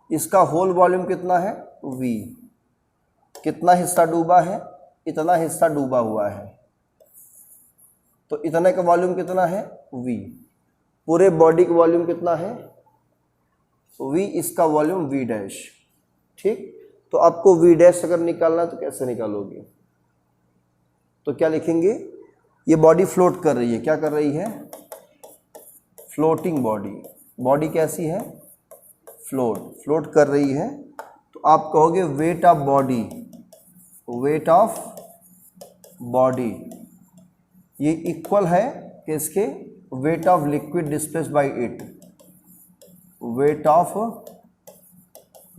इसका होल वॉल्यूम कितना है, v। कितना हिस्सा डूबा है, इतना हिस्सा डूबा हुआ है, तो इतने का वॉल्यूम कितना है, v। पूरे बॉडी का वॉल्यूम कितना है, v, इसका वॉल्यूम v डैश। ठीक, तो आपको v डैश अगर निकालना है तो कैसे निकालोगे, तो क्या लिखेंगे, ये बॉडी फ्लोट कर रही है, क्या कर रही है, फ्लोटिंग बॉडी। बॉडी कैसी है, फ्लोट कर रही है, तो आप कहोगे wait of body, wait of body ये इक्वल है किसके, wait of liquid displaced by it, wait of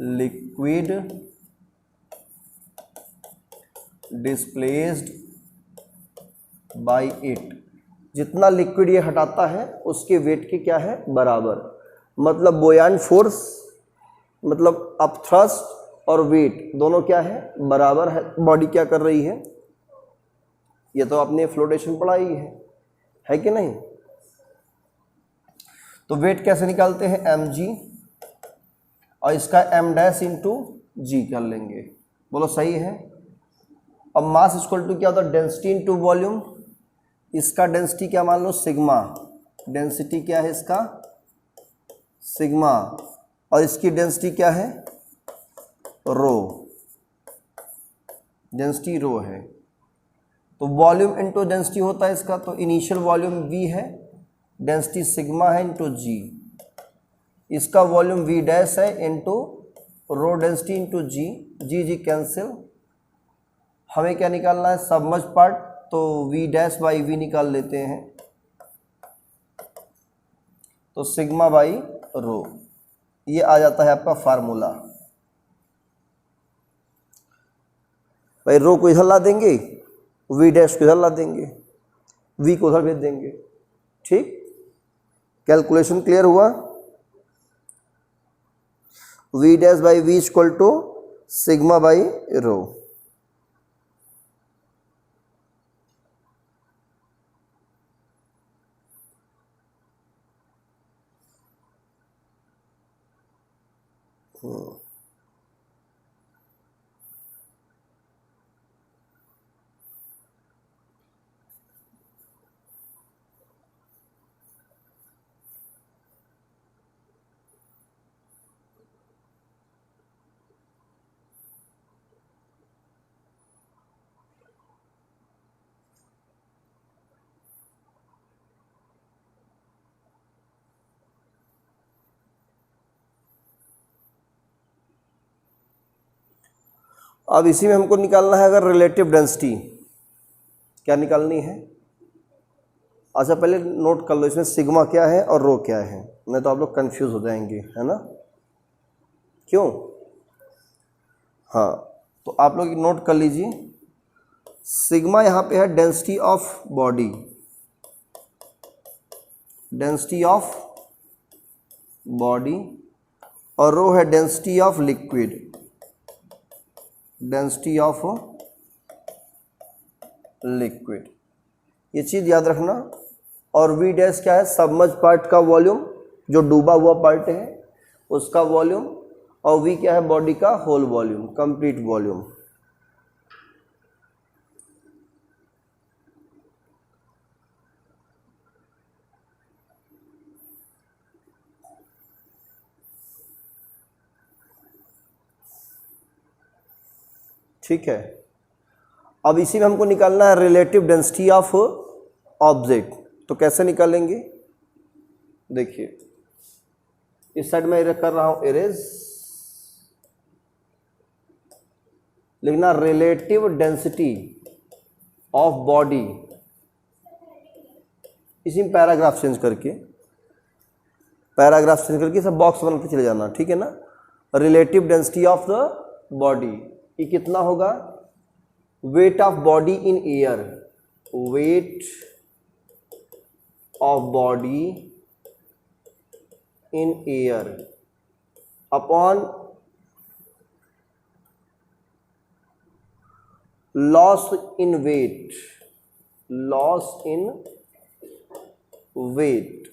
liquid displaced by it. जितना लिक्विड ये हटाता है उसके वेट के क्या है, बराबर। मतलब बोयान फोर्स, मतलब अप थ्रस्ट और वेट दोनों क्या है, बराबर है। बॉडी क्या कर रही है, ये तो आपने फ्लोटेशन पढ़ा ही है कि नहीं। तो वेट कैसे निकालते हैं, mg, और इसका m डैश इंटू जी कर लेंगे, बोलो सही है। अब मास इक्वल टू क्या होता है, डेंसिटी इंटू वॉल्यूम। इसका डेंसिटी क्या मान लो, सिग्मा, डेंसिटी क्या है इसका, सिग्मा, और इसकी डेंसिटी क्या है, रो, डेंसिटी रो है। तो वॉल्यूम इंटू डेंसिटी होता है इसका, तो इनिशियल वॉल्यूम v है, डेंसिटी सिग्मा है इंटू जी, इसका वॉल्यूम v डैश है इंटू रो डेंसिटी इंटू जी, जी कैंसिल। हमें क्या निकालना है, सबमर्ज पार्ट, तो v डैश बाई v निकाल लेते हैं, तो सिग्मा बाई रो, ये आ जाता है आपका फार्मूला। भाई रो को इधर ला देंगे, v डैश को इधर ला देंगे, v को उधर भेज देंगे। ठीक, कैलकुलेशन क्लियर हुआ। v dash by v equal to sigma by rho. अब इसी में हमको निकालना है अगर रिलेटिव डेंसिटी, क्या निकालनी है, अच्छा पहले नोट कर लो इसमें सिग्मा क्या है और रो क्या है, नहीं तो आप लोग कंफ्यूज हो जाएंगे, है ना। क्यों? हाँ, तो आप लोग नोट कर लीजिए, सिग्मा यहाँ पे है density of body, density of body, और रो है density of liquid, density of liquid. ये चीज़ याद रखना। और वी डैश क्या है? सबमर्ज पार्ट का वॉल्यूम, जो डूबा हुआ पार्ट है उसका वॉल्यूम, और वी क्या है? बॉडी का होल वॉल्यूम, कंप्लीट वॉल्यूम। ठीक है, अब इसी में हमको निकालना है रिलेटिव डेंसिटी ऑफ ऑब्जेक्ट। तो कैसे निकालेंगे? देखिए इस साइड में कर रहा हूं इरेज, लिखना रिलेटिव डेंसिटी ऑफ बॉडी, इसी में पैराग्राफ चेंज करके, पैराग्राफ चेंज करके सब बॉक्स बनाते चले जाना, ठीक है ना। Relative density of the body, ये कितना होगा? Weight of body in air, weight of body in air upon loss in weight, loss in weight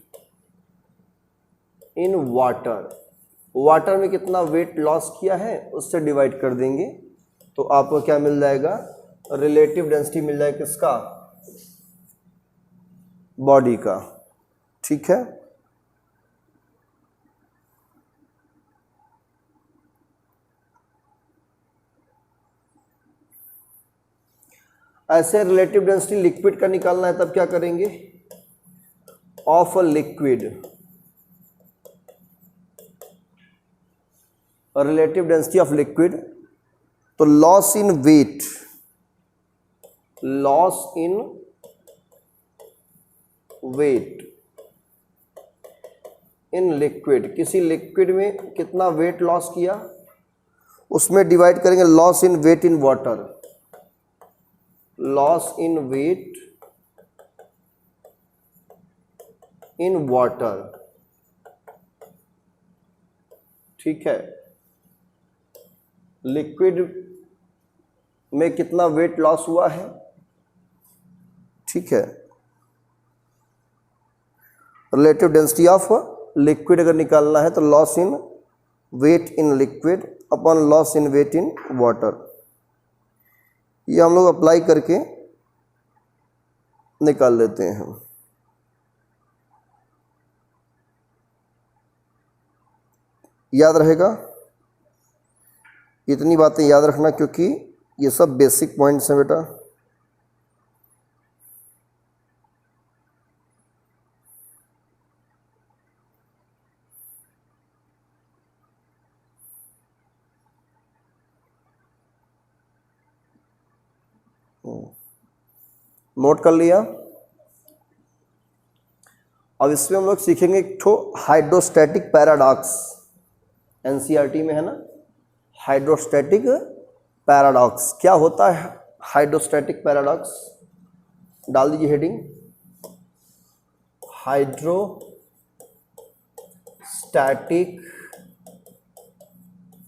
in water, water में कितना वेट लॉस किया है उससे डिवाइड कर देंगे, तो आपको क्या मिल जाएगा? रिलेटिव डेंसिटी मिल जाएगा किसका? बॉडी का। ठीक है, ऐसे रिलेटिव डेंसिटी लिक्विड का निकालना है, तब क्या करेंगे? Of a liquid, relative density of liquid, तो loss in weight, loss in weight in liquid, किसी लिक्विड में कितना वेट लॉस किया उसमें डिवाइड करेंगे loss in weight in water, loss in weight in water. ठीक है, लिक्विड में कितना वेट लॉस हुआ है, ठीक है। रिलेटिव डेंसिटी ऑफ लिक्विड अगर निकालना है तो loss in weight in liquid upon loss in weight in water, ये हम लोग अप्लाई करके निकाल लेते हैं। याद रहेगा, इतनी बातें याद रखना क्योंकि ये सब बेसिक पॉइंट्स हैं बेटा। नोट कर लिया। अब इसमें हम लोग सीखेंगे एक ठो हाइड्रोस्टैटिक पैराडॉक्स, एनसीईआरटी में है ना, हाइड्रोस्टैटिक पैराडॉक्स। क्या होता है हाइड्रोस्टैटिक पैराडॉक्स? डाल दीजिए हेडिंग, हाइड्रोस्टैटिक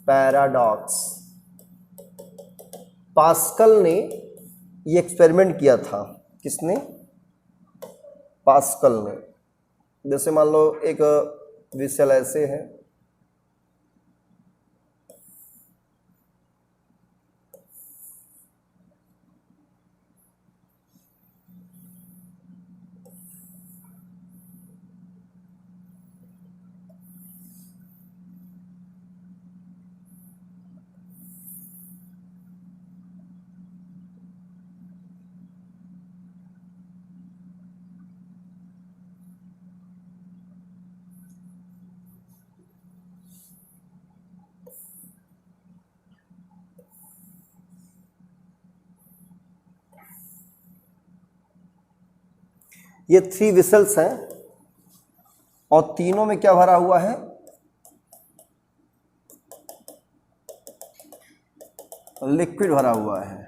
पैराडॉक्स। पास्कल ने ये एक्सपेरिमेंट किया था। किसने? पास्कल ने। जैसे मान लो एक विषय ऐसे है, ये 3 विसल्स हैं और तीनों में क्या भरा हुआ है, लिक्विड भरा हुआ है।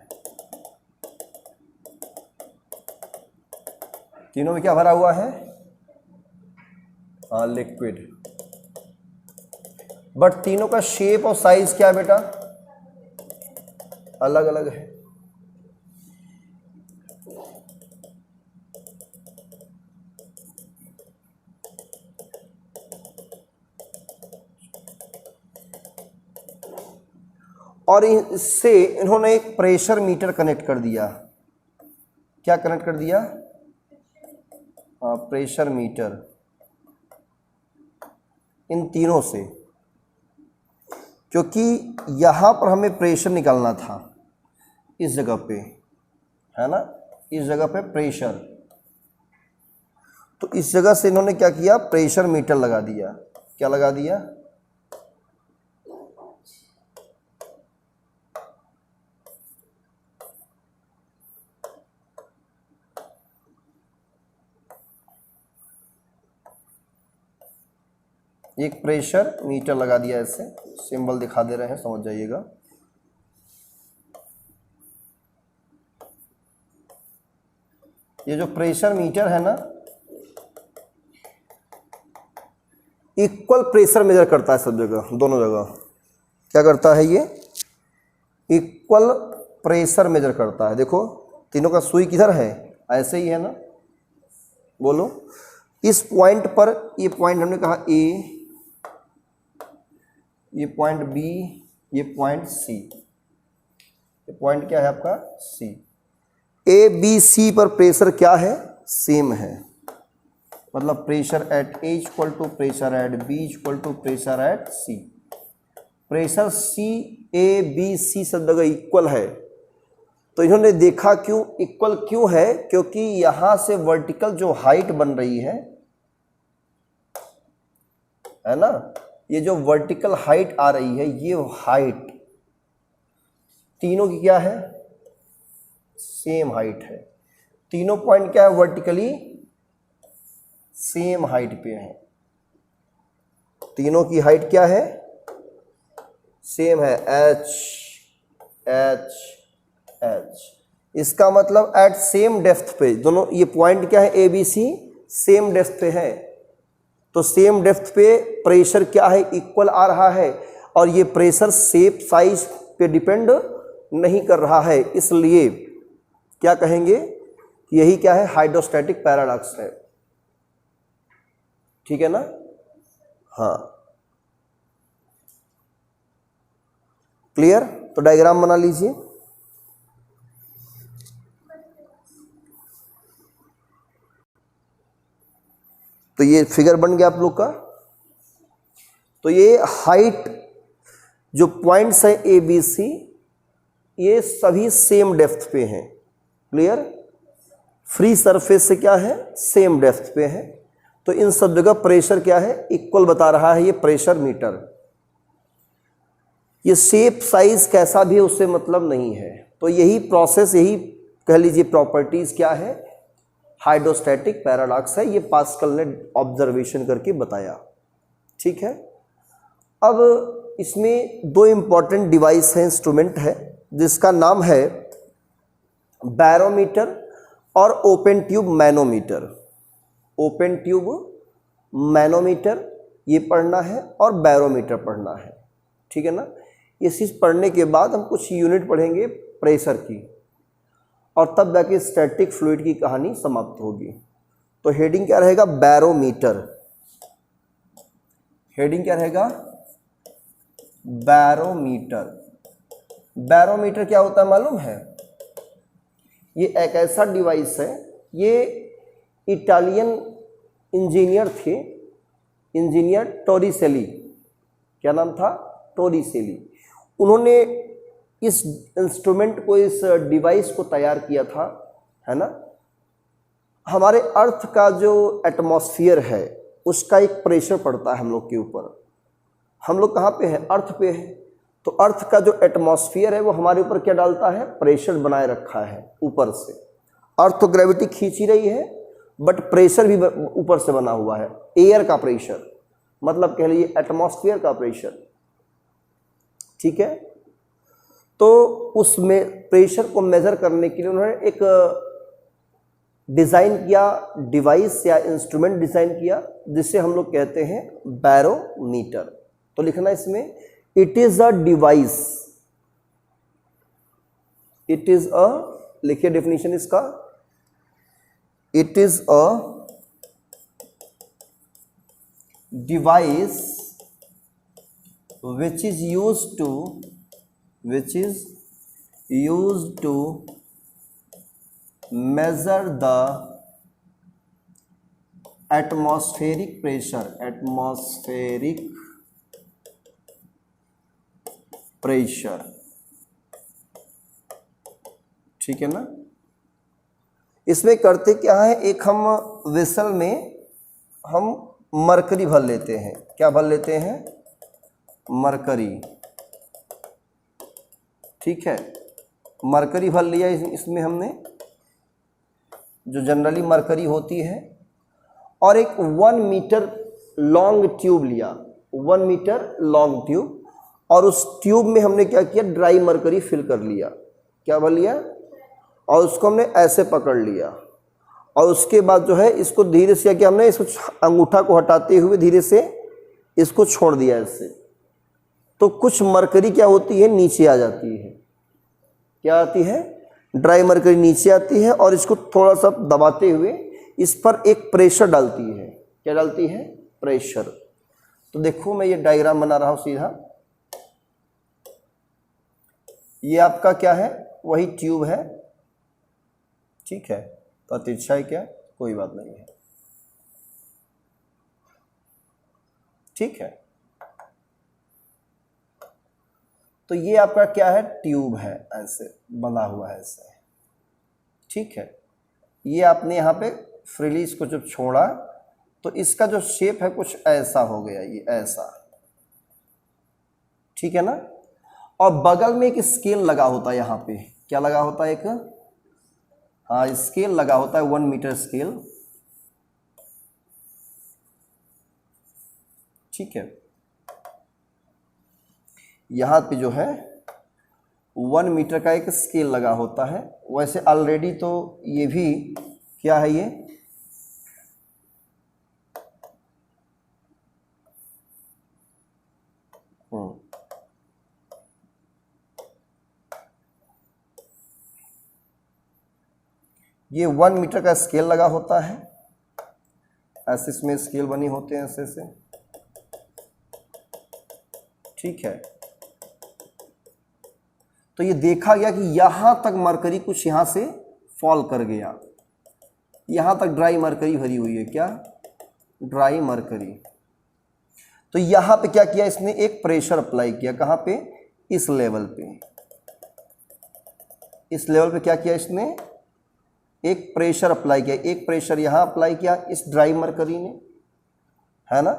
तीनों में क्या भरा हुआ है, लिक्विड। बट तीनों का शेप और साइज क्या है बेटा, अलग अलग है। और इससे इन्होंने एक प्रेशर मीटर कनेक्ट कर दिया। क्या कनेक्ट कर दिया, प्रेशर मीटर, इन तीनों से, क्योंकि यहाँ पर हमें प्रेशर निकालना था इस जगह पे, है ना, इस जगह पे प्रेशर। तो इस जगह से इन्होंने क्या किया, प्रेशर मीटर लगा दिया। क्या लगा दिया, एक प्रेशर मीटर लगा दिया। ऐसे सिंबल दिखा दे रहे हैं, समझ जाइएगा। ये जो प्रेशर मीटर है ना, इक्वल प्रेशर मेजर करता है सब जगह, दोनों जगह। क्या करता है ये, इक्वल प्रेशर मेजर करता है। देखो तीनों का सुई किधर है, ऐसे ही है ना, बोलो। इस पॉइंट पर, ये पॉइंट हमने कहा ए, ये पॉइंट बी, ये पॉइंट सी। ये पॉइंट क्या है आपका, सी। ए बी सी पर प्रेशर क्या है, सेम है। मतलब pressure at A equal to pressure at B equal to pressure at C. Pressure C A B C सब जगह इक्वल है। तो इन्होंने देखा क्यों इक्वल क्यों है, क्योंकि यहां से वर्टिकल जो हाइट बन रही है ना, ये जो वर्टिकल हाइट आ रही है, ये हाइट तीनों की क्या है, सेम हाइट है। तीनों पॉइंट क्या है, वर्टिकली सेम हाइट पे है। तीनों की हाइट क्या है, सेम है, एच एच एच। इसका मतलब एट सेम डेप्थ पे दोनों, ये पॉइंट क्या है, A B C same depth पे है। तो सेम डेप्थ पे प्रेशर क्या है, इक्वल आ रहा है। और ये प्रेशर शेप साइज पे डिपेंड नहीं कर रहा है, इसलिए क्या कहेंगे, यही क्या है, हाइड्रोस्टैटिक पैराडॉक्स है। ठीक है ना, हाँ, क्लियर। तो डायग्राम बना लीजिए। तो ये फिगर बन गया आप लोग का। तो ये हाइट जो पॉइंट्स है ए बी सी, ये सभी सेम डेप्थ पे हैं। क्लियर। फ्री सरफेस से क्या है, सेम डेप्थ पे है। तो इन सब जगह प्रेशर क्या है, इक्वल बता रहा है ये प्रेशर मीटर। ये शेप साइज कैसा भी है उससे मतलब नहीं है। तो यही प्रोसेस, यही कह लीजिए प्रॉपर्टीज क्या है, हाइड्रोस्टैटिक पैराडॉक्स है। ये पास्कल ने ऑब्जर्वेशन करके बताया। ठीक है। अब इसमें दो इंपॉर्टेंट डिवाइस है, इंस्ट्रूमेंट है, जिसका नाम है बैरोमीटर और open tube manometer. Open tube manometer ये पढ़ना है और बैरोमीटर पढ़ना है। ठीक है ना। ये चीज़ पढ़ने के बाद हम कुछ यूनिट पढ़ेंगे प्रेशर की, और तब जाके स्टैटिक फ्लूइड की कहानी समाप्त होगी। तो हेडिंग क्या रहेगा, बैरोमीटर। हेडिंग क्या रहेगा, बैरोमीटर। बैरोमीटर क्या होता है मालूम है, ये एक ऐसा डिवाइस है, ये इटालियन इंजीनियर थे, इंजीनियर टोरिसेली। क्या नाम था, टोरिसेली। उन्होंने इस इंस्ट्रूमेंट को, इस डिवाइस को तैयार किया था, है ना। हमारे अर्थ का जो एटमॉस्फेयर है उसका एक प्रेशर पड़ता है हम लोग के ऊपर। हम लोग कहाँ पे हैं, अर्थ पे है। तो अर्थ का जो एटमॉस्फेयर है वो हमारे ऊपर क्या डालता है, प्रेशर बनाए रखा है ऊपर से। अर्थ तो ग्रेविटी खींच ही रही है, बट प्रेशर भी ऊपर से बना हुआ है, एयर का प्रेशर, मतलब कह लीजिए एटमॉस्फेयर का प्रेशर। ठीक है, तो उसमें प्रेशर को मेजर करने के लिए उन्होंने एक डिज़ाइन किया, डिवाइस या इंस्ट्रूमेंट डिज़ाइन किया, जिसे हम लोग कहते हैं बैरोमीटर। तो लिखना इसमें, it is a device, it is a, लिखिए डेफिनेशन इसका, it is a device which is used to measure the atmospheric pressure, ठीक है ना। इसमें करते क्या है, एक हम वेसल में हम मरकरी भर लेते हैं, क्या भर लेते हैं, मरकरी। ठीक है, मरकरी भर लिया इसमें हमने, जो जनरली मरकरी होती है, और एक 1 मीटर लॉन्ग ट्यूब लिया, 1 मीटर लॉन्ग ट्यूब, और उस ट्यूब में हमने क्या किया, ड्राई मरकरी फिल कर लिया, क्या भर लिया, और उसको हमने ऐसे पकड़ लिया, और उसके बाद जो है इसको धीरे से क्या हमने, इसको अंगूठा को हटाते हुए धीरे से इसको छोड़ दिया ऐसे, तो कुछ मरकरी क्या होती है, नीचे आ जाती है, क्या आती है, ड्राई मरकरी नीचे आती है, और इसको थोड़ा सा दबाते हुए इस पर एक प्रेशर डालती है, क्या डालती है, प्रेशर। तो देखो मैं ये डायग्राम बना रहा हूँ सीधा, ये आपका क्या है, वही ट्यूब है। ठीक है, तो तिरछा है क्या, कोई बात नहीं है। ठीक है, तो ये आपका क्या है, ट्यूब है, ऐसे बना हुआ है ऐसे। ठीक है, ये आपने यहाँ पे फ्रीली इसको जब छोड़ा तो इसका जो शेप है कुछ ऐसा हो गया, ये ऐसा। ठीक है ना, और बगल में एक स्केल लगा होता है, यहाँ पे क्या लगा होता है, एक, हाँ, स्केल लगा होता है, 1 मीटर स्केल। ठीक है, यहाँ पे जो है 1 मीटर का एक स्केल लगा होता है। वैसे ऑलरेडी तो ये भी क्या है, ये 1 मीटर का स्केल लगा होता है, ऐसे इसमें स्केल बने होते हैं ऐसे से। ठीक है, तो ये देखा गया कि यहां तक मरकरी कुछ यहां से फॉल कर गया, यहां तक ड्राई मरकरी भरी हुई है, क्या, ड्राई मरकरी। तो यहां पे क्या किया इसने, एक प्रेशर अप्लाई किया, कहां पे, इस लेवल पे, इस लेवल पे क्या किया इसने, एक प्रेशर अप्लाई किया, एक प्रेशर यहां अप्लाई किया इस ड्राई मरकरी ने, है ना।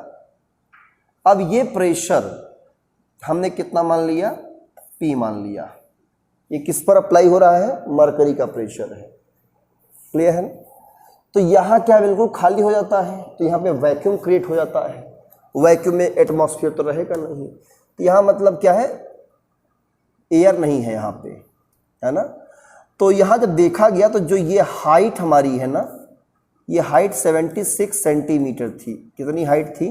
अब ये प्रेशर हमने कितना मान लिया, P मान लिया। ये किस पर अप्लाई हो रहा है, मरकरी का प्रेशर है, क्लियर है ना। तो यहाँ क्या बिल्कुल खाली हो जाता है, तो यहाँ पे वैक्यूम क्रिएट हो जाता है। वैक्यूम में एटमॉस्फेयर तो रहेगा नहीं, तो यहाँ मतलब क्या है, एयर नहीं है यहाँ पे, है ना। तो यहाँ जब देखा गया तो जो ये हाइट हमारी है ना, ये हाइट 76 सेंटीमीटर थी। कितनी हाइट थी,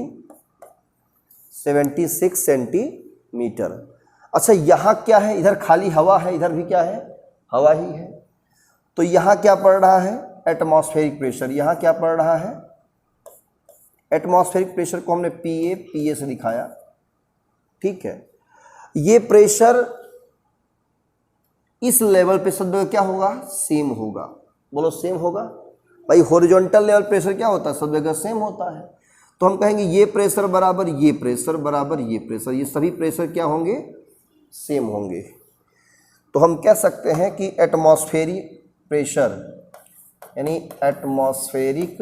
76 सेंटीमीटर। अच्छा, यहाँ क्या है, इधर खाली हवा है, इधर भी क्या है, हवा ही है। तो यहाँ क्या पड़ रहा है, एटमॉस्फेरिक प्रेशर। यहाँ क्या पड़ रहा है, एटमॉस्फेरिक प्रेशर को हमने PA से दिखाया। ठीक है, ये प्रेशर इस लेवल पे सब जगह क्या होगा, सेम होगा। बोलो सेम होगा भाई। हॉरिजॉन्टल लेवल प्रेशर क्या होता है, सब जगह सेम होता है। तो हम कहेंगे ये प्रेशर बराबर ये प्रेशर बराबर ये प्रेशर, ये सभी प्रेशर क्या होंगे, सेम होंगे। तो हम कह सकते हैं कि एटमॉस्फेरिक प्रेशर यानी एटमॉस्फेरिक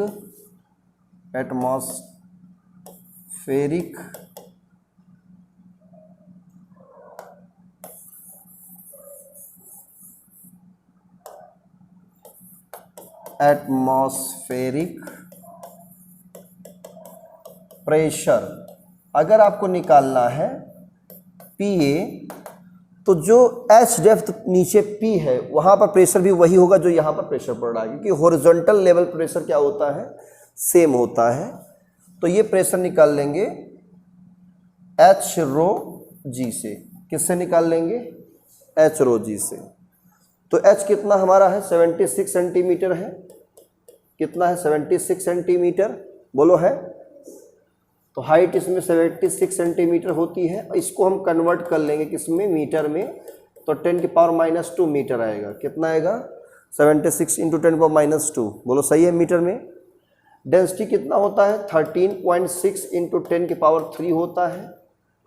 एटमॉस्फेरिक प्रेशर अगर आपको निकालना है PA, तो जो H डेप्थ नीचे P है वहाँ पर प्रेशर भी वही होगा जो यहाँ पर प्रेशर पड़ रहा है, क्योंकि हॉरिजॉन्टल लेवल प्रेशर क्या होता है, सेम होता है। तो ये प्रेशर निकाल लेंगे H रो G से। किससे निकाल लेंगे? H रो G से। तो H कितना हमारा है? 76 सेंटीमीटर है। कितना है? 76 सेंटीमीटर, बोलो है। तो हाइट इसमें 76 सेंटीमीटर होती है। इसको हम कन्वर्ट कर लेंगे किसमें? मीटर में। तो 10⁻⁻2 मीटर आएगा। कितना आएगा? 76 इंटू 10⁻⁻2, बोलो सही है मीटर में। डेंसिटी कितना होता है? 13.6 इंटू 10⁻³ होता है,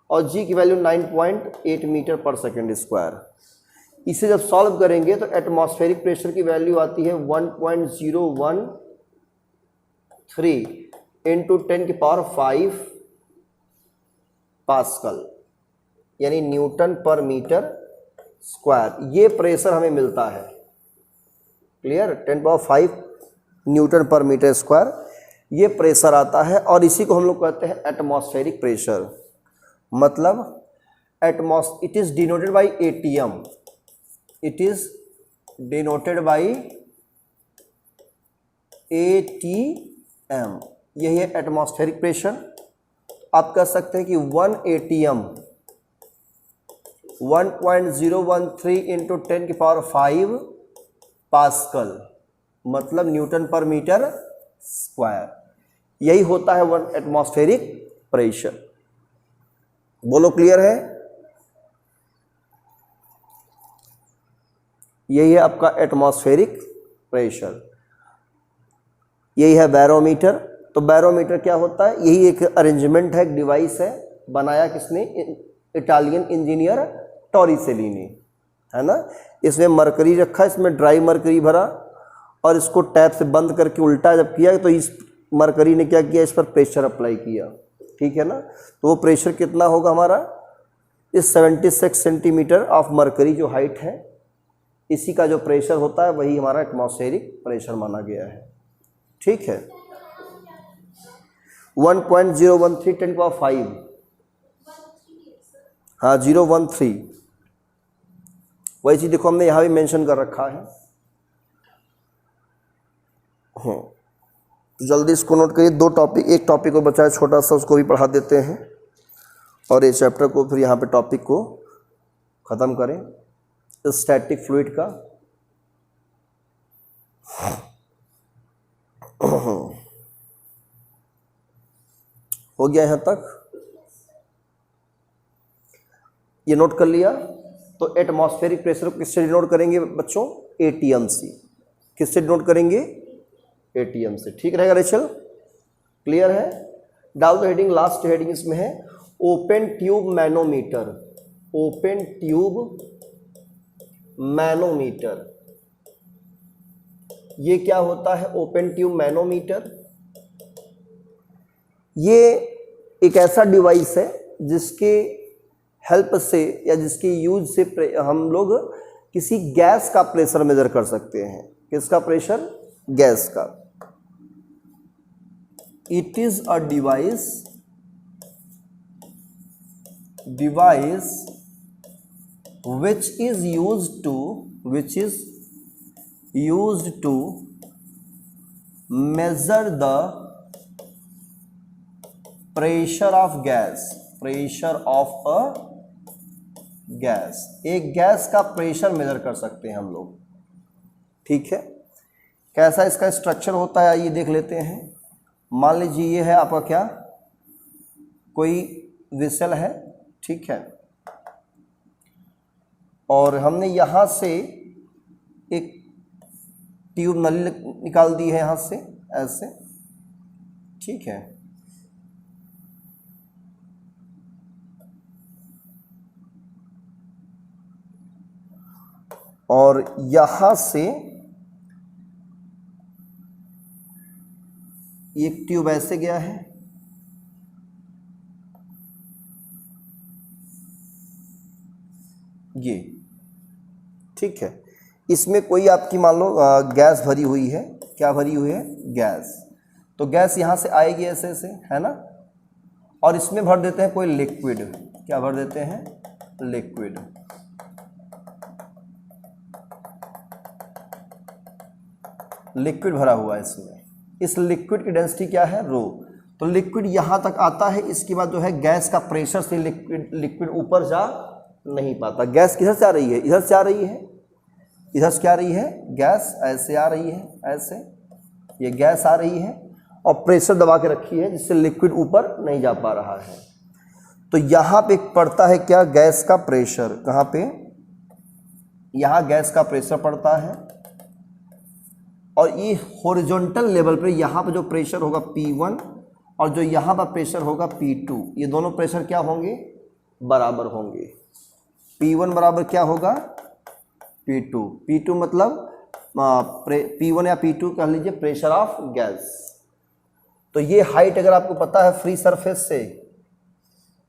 और जी की वैल्यू 9.8 मीटर पर सेकेंड स्क्वायर। इसे जब सॉल्व करेंगे तो एटमॉस्फेरिक प्रेशर की वैल्यू आती है 1.013 इंटू 10⁵ पास्कल, यानी न्यूटन पर मीटर स्क्वायर। ये प्रेशर हमें मिलता है। क्लियर? 10⁵ न्यूटन पर मीटर स्क्वायर ये प्रेशर आता है, और इसी को हम लोग कहते हैं एटमॉस्फेरिक प्रेशर। मतलब it is denoted by ATM, it is denoted by ATM, यही है एटमॉस्फेरिक प्रेशर। आप कह सकते हैं कि 1 ATM 1.013 इंटू 10⁵ पास्कल, मतलब न्यूटन पर मीटर स्क्वायर। यही होता है 1 एटमॉस्फेरिक प्रेशर। बोलो क्लियर है? यही है आपका एटमॉस्फेरिक प्रेशर। यही है बैरोमीटर। तो बैरोमीटर क्या होता है? यही एक अरेंजमेंट है, एक डिवाइस है, बनाया किसने? इटालियन इंजीनियर टॉरिसेली ने, है ना। इसमें मरकरी रखा, इसमें ड्राई मरकरी भरा, और इसको टैप से बंद करके उल्टा जब किया तो इस मरकरी ने क्या किया? इस पर प्रेशर अप्लाई किया। ठीक है ना। तो वो प्रेशर कितना होगा हमारा? इस 76 सेंटीमीटर ऑफ मरकरी जो हाइट है, इसी का जो प्रेशर होता है वही हमारा एटमॉस्फेरिक प्रेशर माना गया है। ठीक है। 1.013 10⁵, हाँ 013, वही चीज देखो हमने यहाँ भी मेंशन कर रखा है। तो जल्दी इसको नोट करिए। 2 टॉपिक, एक टॉपिक और बचा है छोटा सा, उसको भी पढ़ा देते हैं, और ये चैप्टर को फिर यहाँ पे टॉपिक को ख़त्म करें। स्टैटिक फ्लूइड का हो गया यहाँ तक? ये नोट कर लिया। तो एटमॉस्फेरिक प्रेशर को किससे डिनोट करेंगे बच्चों? ATM से। किससे डिनोट करेंगे? ATM से। ठीक रहेगा रेचल? क्लियर है? डाल दो हेडिंग। लास्ट हेडिंग इसमें है open tube manometer. Open tube manometer, ये क्या होता है? ओपन ट्यूब मैनोमीटर ये एक ऐसा डिवाइस है जिसके हेल्प से या जिसके यूज से हम लोग किसी गैस का प्रेशर मेजर कर सकते हैं। किसका प्रेशर? गैस का। It is a device which is used to measure the pressure of gas, pressure of a gas। एक गैस का प्रेशर मेजर कर सकते हैं हम लोग। ठीक है। कैसा इसका स्ट्रक्चर होता है आइए देख लेते हैं। मान लीजिए ये है आपका क्या? कोई वेसल है। ठीक है। और हमने यहाँ से एक ट्यूब नली निकाल दी है यहाँ से ऐसे। ठीक है। और यहाँ से एक ट्यूब ऐसे गया है, ये। ठीक है। इसमें कोई आपकी मान लो गैस भरी हुई है, क्या भरी हुई है, गैस। तो गैस यहाँ से आएगी ऐसे ऐसे, है ना, और इसमें भर देते हैं कोई लिक्विड। क्या भर देते हैं, लिक्विड। लिक्विड भरा हुआ है इसमें। इस लिक्विड की डेंसिटी क्या है, रो। तो लिक्विड यहाँ तक आता है, इसके बाद जो है गैस का प्रेशर से लिक्विड ऊपर जा नहीं पाता। गैस किधर से आ रही है, इधर से आ रही है, इधर से क्या आ रही है, गैस ऐसे आ रही है, ऐसे ये गैस आ रही है और प्रेशर दबा के रखी है जिससे लिक्विड ऊपर नहीं जा पा रहा है। तो यहाँ पे पड़ता है क्या, गैस का प्रेशर। कहाँ पे, यहाँ गैस का प्रेशर पड़ता है और ये हॉरिजॉन्टल लेवल पे यहाँ पे जो प्रेशर होगा P1 और जो यहाँ पर प्रेशर होगा P2, ये दोनों प्रेशर क्या होंगे, बराबर होंगे। P1 बराबर क्या होगा, P2। P2 मतलब P1 या P2 कह लीजिए प्रेशर ऑफ गैस। तो ये हाइट अगर आपको पता है फ्री सरफेस से,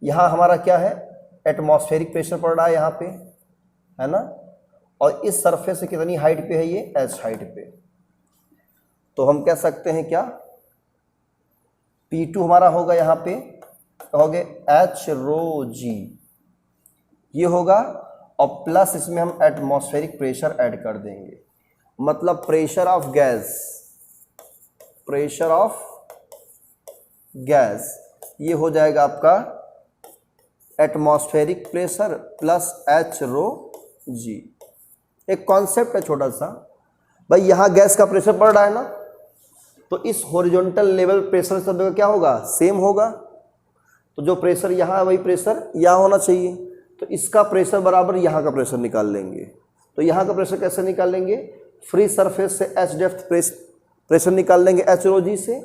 यहाँ हमारा क्या है, एटमॉस्फेरिक प्रेशर पड़ रहा है यहाँ पे, है ना, और इस सरफेस से कितनी हाइट पे है ये, h हाइट पे। तो हम कह सकते हैं क्या, P2 हमारा होगा यहाँ पे, कहोगे h रो g, ये होगा, और प्लस इसमें हम एटमॉस्फेरिक प्रेशर ऐड कर देंगे। मतलब pressure of gas, pressure of gas ये हो जाएगा आपका एटमॉस्फेरिक प्रेशर प्लस h रो g। एक कॉन्सेप्ट है छोटा सा भाई, यहाँ गैस का प्रेशर पड़ रहा है ना, तो इस हॉरिजॉन्टल लेवल प्रेशर सब जगह क्या होगा, सेम होगा। तो जो प्रेशर यहाँ है वही प्रेशर यहाँ होना चाहिए। तो इसका प्रेशर बराबर यहाँ का प्रेशर निकाल लेंगे। तो यहाँ का प्रेशर कैसे निकाल लेंगे, फ्री सरफेस से h डेप्थ प्रेशर निकाल लेंगे h रो जी से,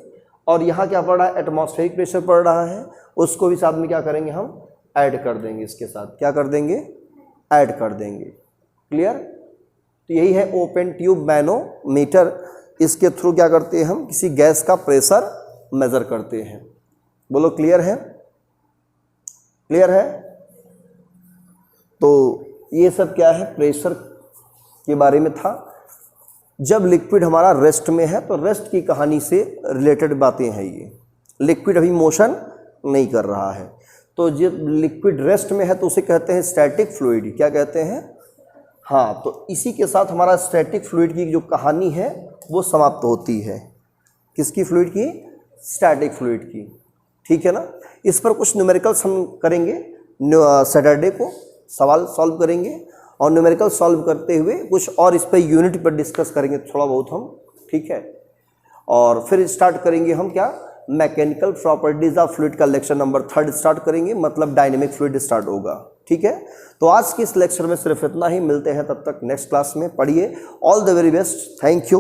और यहाँ क्या पड़ रहा है, एटमॉस्फेरिक प्रेशर पड़ रहा है, उसको भी साथ में क्या करेंगे, हम ऐड कर देंगे, इसके साथ क्या कर देंगे, ऐड कर देंगे। क्लियर। तो यही है ओपन ट्यूब मैनोमीटर। इसके थ्रू क्या करते हैं, हम किसी गैस का प्रेशर मेजर करते हैं। बोलो क्लियर है, क्लियर है। तो ये सब क्या है, प्रेशर के बारे में था। जब लिक्विड हमारा रेस्ट में है तो रेस्ट की कहानी से रिलेटेड बातें हैं ये। लिक्विड अभी मोशन नहीं कर रहा है, तो जब लिक्विड रेस्ट में है तो उसे कहते हैं स्टैटिक फ्लूइड। क्या कहते हैं, हाँ। तो इसी के साथ हमारा स्टैटिक फ्लूइड की जो कहानी है वो समाप्त होती है। किसकी, फ्लूइड की, स्टैटिक फ्लूइड की। ठीक है ना। इस पर कुछ न्यूमेरिकल्स हम करेंगे, सैटरडे को सवाल सॉल्व करेंगे, और न्यूमेरिकल सॉल्व करते हुए कुछ और इस पर यूनिट पर डिस्कस करेंगे थोड़ा बहुत हम। ठीक है। और फिर स्टार्ट करेंगे हम क्या, मैकेनिकल प्रॉपर्टीज ऑफ फ्लूइड का लेक्चर नंबर 3 स्टार्ट करेंगे, मतलब डायनेमिक फ्लूइड स्टार्ट होगा। ठीक है। तो आज की इस लेक्चर में सिर्फ इतना ही, मिलते हैं तब तक नेक्स्ट क्लास में। पढ़िए। All the very best, thank you.